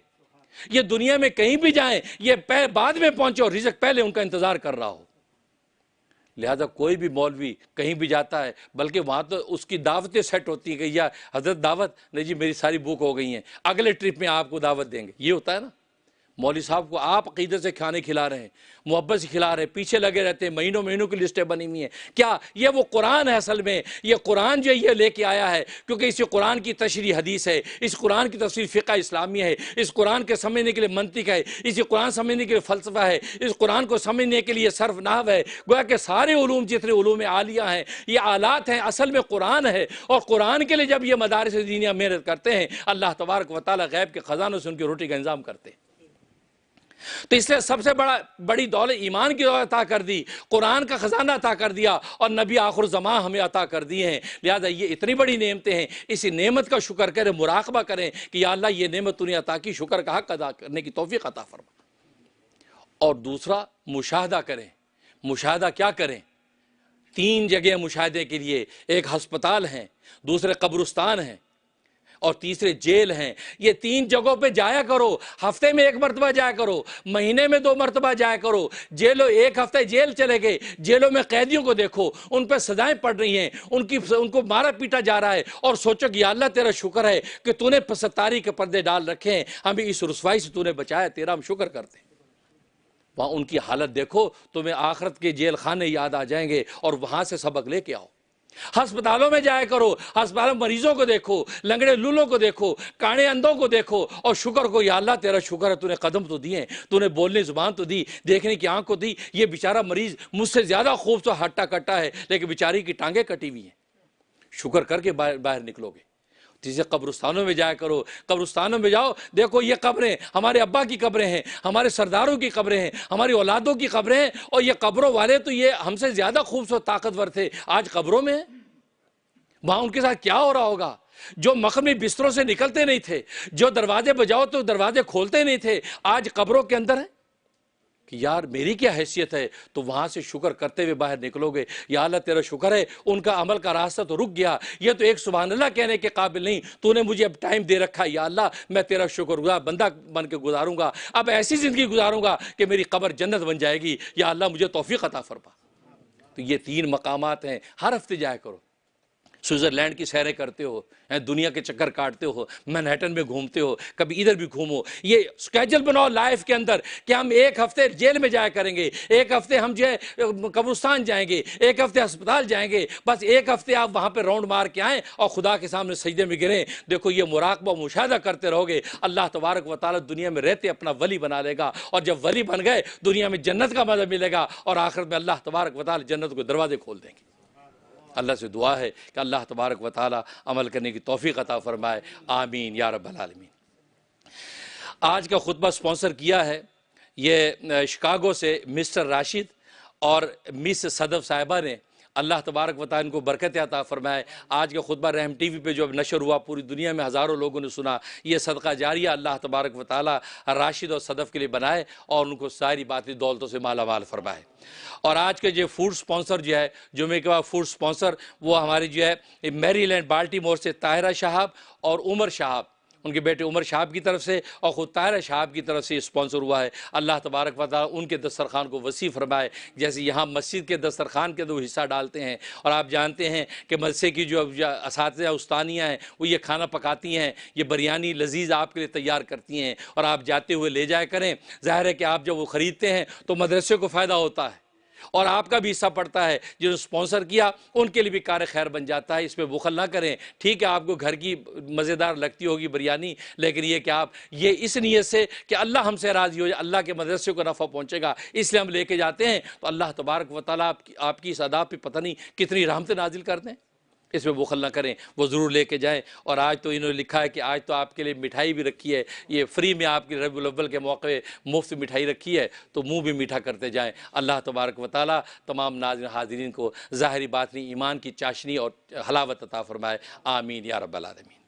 یہ دنیا میں کہیں بھی جائیں، یہ بعد میں پہنچے اور رزق پہلے ان کا انتظار کر رہا ہو۔ لہذا کوئی بھی مولوی کہیں بھی جاتا ہے، بلکہ وہاں تو اس کی دعوتیں سیٹ ہوتی ہیں کہ یا حضرت دعوت نہیں جی میری ساری بک ہو گئی ہیں، اگلے ٹرپ میں آپ کو دعوت دیں گے، یہ ہوتا ہے نا۔ مولوی صاحب کو آپ عقیدت سے کھانے کھلا رہے ہیں، محبت سے کھلا رہے ہیں، پیچھے لگے رہتے ہیں، مہینوں مہینوں کی لسٹیں بنی ہوئی ہیں، کیا یہ وہ قرآن ہے؟ اصل میں یہ قرآن جو یہ لے کے آیا ہے، کیونکہ اس قرآن کی تشریح حدیث ہے، اس قرآن کی تفسیر فقہ اسلامی ہے، اس قرآن کے سمجھنے کے لیے منطق ہے، اسی قرآن سمجھنے کے لیے فلسفہ ہے، اس قرآن کو سمجھنے کے لیے صرف نحو ہے، گویا کہ سارے علوم جتنے علوم عالیہ ہیں یہ آلات ہیں، اصل میں قرآن ہے۔ اور قرآن کے لیے جب یہ مدارس دینیہ محنت کرتے ہیں، اللہ تبارک و تعالیٰ غیب کے خزانوں سے ان کی روٹی کا انتظام کرتے ہیں۔ تو اس لیے سب سے بڑی دولت ایمان کی دولت عطا کر دی، قرآن کا خزانہ عطا کر دیا، اور نبی آخر زمان ہمیں عطا کر دیے ہیں۔ لہذا یہ اتنی بڑی نعمتیں ہیں، اسی نعمت کا شکر کریں، مراقبہ کریں کہ یا اللہ یہ نعمت تو نے عطا کی، شکر کا حق ادا کرنے کی توفیق عطا فرما۔ اور دوسرا مشاہدہ کریں۔ مشاہدہ کیا کریں؟ 3 جگہ مشاہدے کے لیے، ایک ہسپتال ہیں، دوسرے قبرستان ہیں، اور تیسرے جیل ہیں۔ یہ 3 جگہوں پہ جایا کرو، ہفتے میں 1 مرتبہ جایا کرو، مہینے میں 2 مرتبہ جایا کرو۔ جیلوں 1 ہفتے جیل چلے گئے، جیلوں میں قیدیوں کو دیکھو، ان پہ سزائیں پڑ رہی ہیں، ان کو مارا پیٹا جا رہا ہے، اور سوچو کہ یا اللہ تیرا شکر ہے کہ تو نے ستاری کے پردے ڈال رکھے ہیں، ہمیں اس رسوائی سے تو نے بچایا، تیرا ہم شکر کرتے ہیں۔ وہاں ان کی حالت دیکھو، تمہیں آخرت کے جیل خانے یاد آ جائیں گے، اور وہاں سے سبق لے کے آؤ۔ ہسپتالوں میں جایا کرو، ہسپتالوں میں مریضوں کو دیکھو، لنگڑے لولوں کو دیکھو، کانے اندھوں کو دیکھو، اور شکر کو یا اللہ تیرا شکر ہے تو نے قدم تو دیے، تو نے بولنے زبان تو دی، دیکھنے کی آنکھ کو دی۔ یہ بیچارہ مریض مجھ سے زیادہ خوبصورت ہٹا کٹا ہے، لیکن بیچاری کی ٹانگیں کٹی ہوئی ہیں، شکر کر کے باہر نکلو گے۔ جسے قبرستانوں میں جایا کرو، قبرستانوں میں جاؤ، دیکھو یہ قبریں ہمارے ابا کی قبریں ہیں، ہمارے سرداروں کی قبریں ہیں، ہماری اولادوں کی قبریں ہیں، اور یہ قبروں والے تو یہ ہم سے زیادہ خوبصورت طاقتور تھے، آج قبروں میں ہیں۔ وہاں ان کے ساتھ کیا ہو رہا ہوگا؟ جو مقامی بستروں سے نکلتے نہیں تھے، جو دروازے بجاؤ تو دروازے کھولتے نہیں تھے، آج قبروں کے اندر ہیں کہ یار میری کیا حیثیت ہے؟ تو وہاں سے شکر کرتے ہوئے باہر نکلو گے، یا اللہ تیرا شکر ہے ان کا عمل کا راستہ تو رک گیا، یہ تو ایک سبحان اللہ کہنے کے قابل نہیں، تو نے مجھے اب ٹائم دے رکھا، یا اللہ میں تیرا شکر گزار بندہ بن کے گزاروں گا، اب ایسی زندگی گزاروں گا کہ میری قبر جنت بن جائے گی، یا اللہ مجھے توفیق عطا فرما۔ تو یہ 3 مقامات ہیں، ہر ہفتے جایا کرو۔ سوئٹزرلینڈ کی سیریں کرتے ہو، دنیا کے چکر کاٹتے ہو، مینہٹن میں گھومتے ہو، کبھی ادھر بھی گھومو، یہ سکیجول بناؤ لائف کے اندر کہ ہم 1 ہفتے جیل میں جایا کریں گے، 1 ہفتے ہم جو ہے قبرستان جائیں گے، 1 ہفتے ہسپتال جائیں گے، بس 1 ہفتے آپ وہاں پہ راؤنڈ مار کے آئیں اور خدا کے سامنے سجدے میں گریں۔ دیکھو یہ مراقبہ مشاہدہ کرتے رہو گے، اللہ تبارک و تعالیٰ دنیا میں رہتے اپنا ولی بنا لے گا، اور جب ولی بن گئے دنیا میں جنت کا مزہ ملے گا، اور آخرت میں اللہ تبارک و تعالیٰ جنت کو دروازے کھول دیں گے۔ اللہ سے دعا ہے کہ اللہ تبارک و تعالی عمل کرنے کی توفیق عطا فرمائے، آمین یا رب العالمین۔ آج کا خطبہ سپانسر کیا ہے یہ شکاگو سے مسٹر راشد اور مس صدف صاحبہ نے، اللہ تبارک و تعالی ان کو برکت عطا فرمائے۔ آج کا خطبہ رحم ٹی وی پہ جو اب نشر ہوا، پوری دنیا میں ہزاروں لوگوں نے سنا، یہ صدقہ جاریہ اللہ تبارک و تعالی راشد اور صدف کے لیے بنائے، اور ان کو ساری باتیں دولتوں سے مالا مال فرمائے۔ اور آج کے جو فوڈ سپانسر جو ہے، جمعے کے بعد فوڈ سپانسر، وہ ہماری جو ہے میری لینڈ بالٹیمور سے طاہرہ شہاب اور عمر شہاب، ان کے بیٹے عمر شہاب کی طرف سے اور خود طاہرہ شہاب کی طرف سے اسپانسر ہوا ہے۔ اللہ تبارک و تعالی ان کے دسترخوان کو وسیع فرمائے، جیسے یہاں مسجد کے دسترخوان کے اندر حصہ ڈالتے ہیں، اور آپ جانتے ہیں کہ مدرسے کی جو اساتذہ استانیاں ہیں وہ یہ کھانا پکاتی ہیں، یہ بریانی لذیذ آپ کے لیے تیار کرتی ہیں، اور آپ جاتے ہوئے لے جایا کریں۔ ظاہر ہے کہ آپ جب وہ خریدتے ہیں تو مدرسے کو فائدہ ہوتا ہے، اور آپ کا بھی حصہ پڑتا ہے، جو سپانسر کیا ان کے لیے بھی کار خیر بن جاتا ہے۔ اس پہ بخل نہ کریں، ٹھیک ہے آپ کو گھر کی مزیدار لگتی ہوگی بریانی، لیکن یہ کہ آپ یہ اس نیت سے کہ اللہ ہم سے راضی ہو جائے، اللہ کے مدرسے کو نفع پہنچے گا، اس لیے ہم لے کے جاتے ہیں، تو اللہ تبارک و تعالیٰ آپ کی اس ادا پہ پتہ نہیں کتنی رحمتیں نازل کرتے ہیں۔ اس میں بخل نہ کریں، وہ ضرور لے کے جائیں۔ اور آج تو انہوں نے لکھا ہے کہ آج تو آپ کے لیے مٹھائی بھی رکھی ہے، یہ فری میں آپ کی ربیع الاول کے موقع مفت مٹھائی رکھی ہے، تو منہ بھی میٹھا کرتے جائیں۔ اللہ تبارک و تعالیٰ تمام ناظرین حاضرین کو ظاہری باطنی ایمان کی چاشنی اور حلاوت عطا فرمائے، آمین یا رب العالمین۔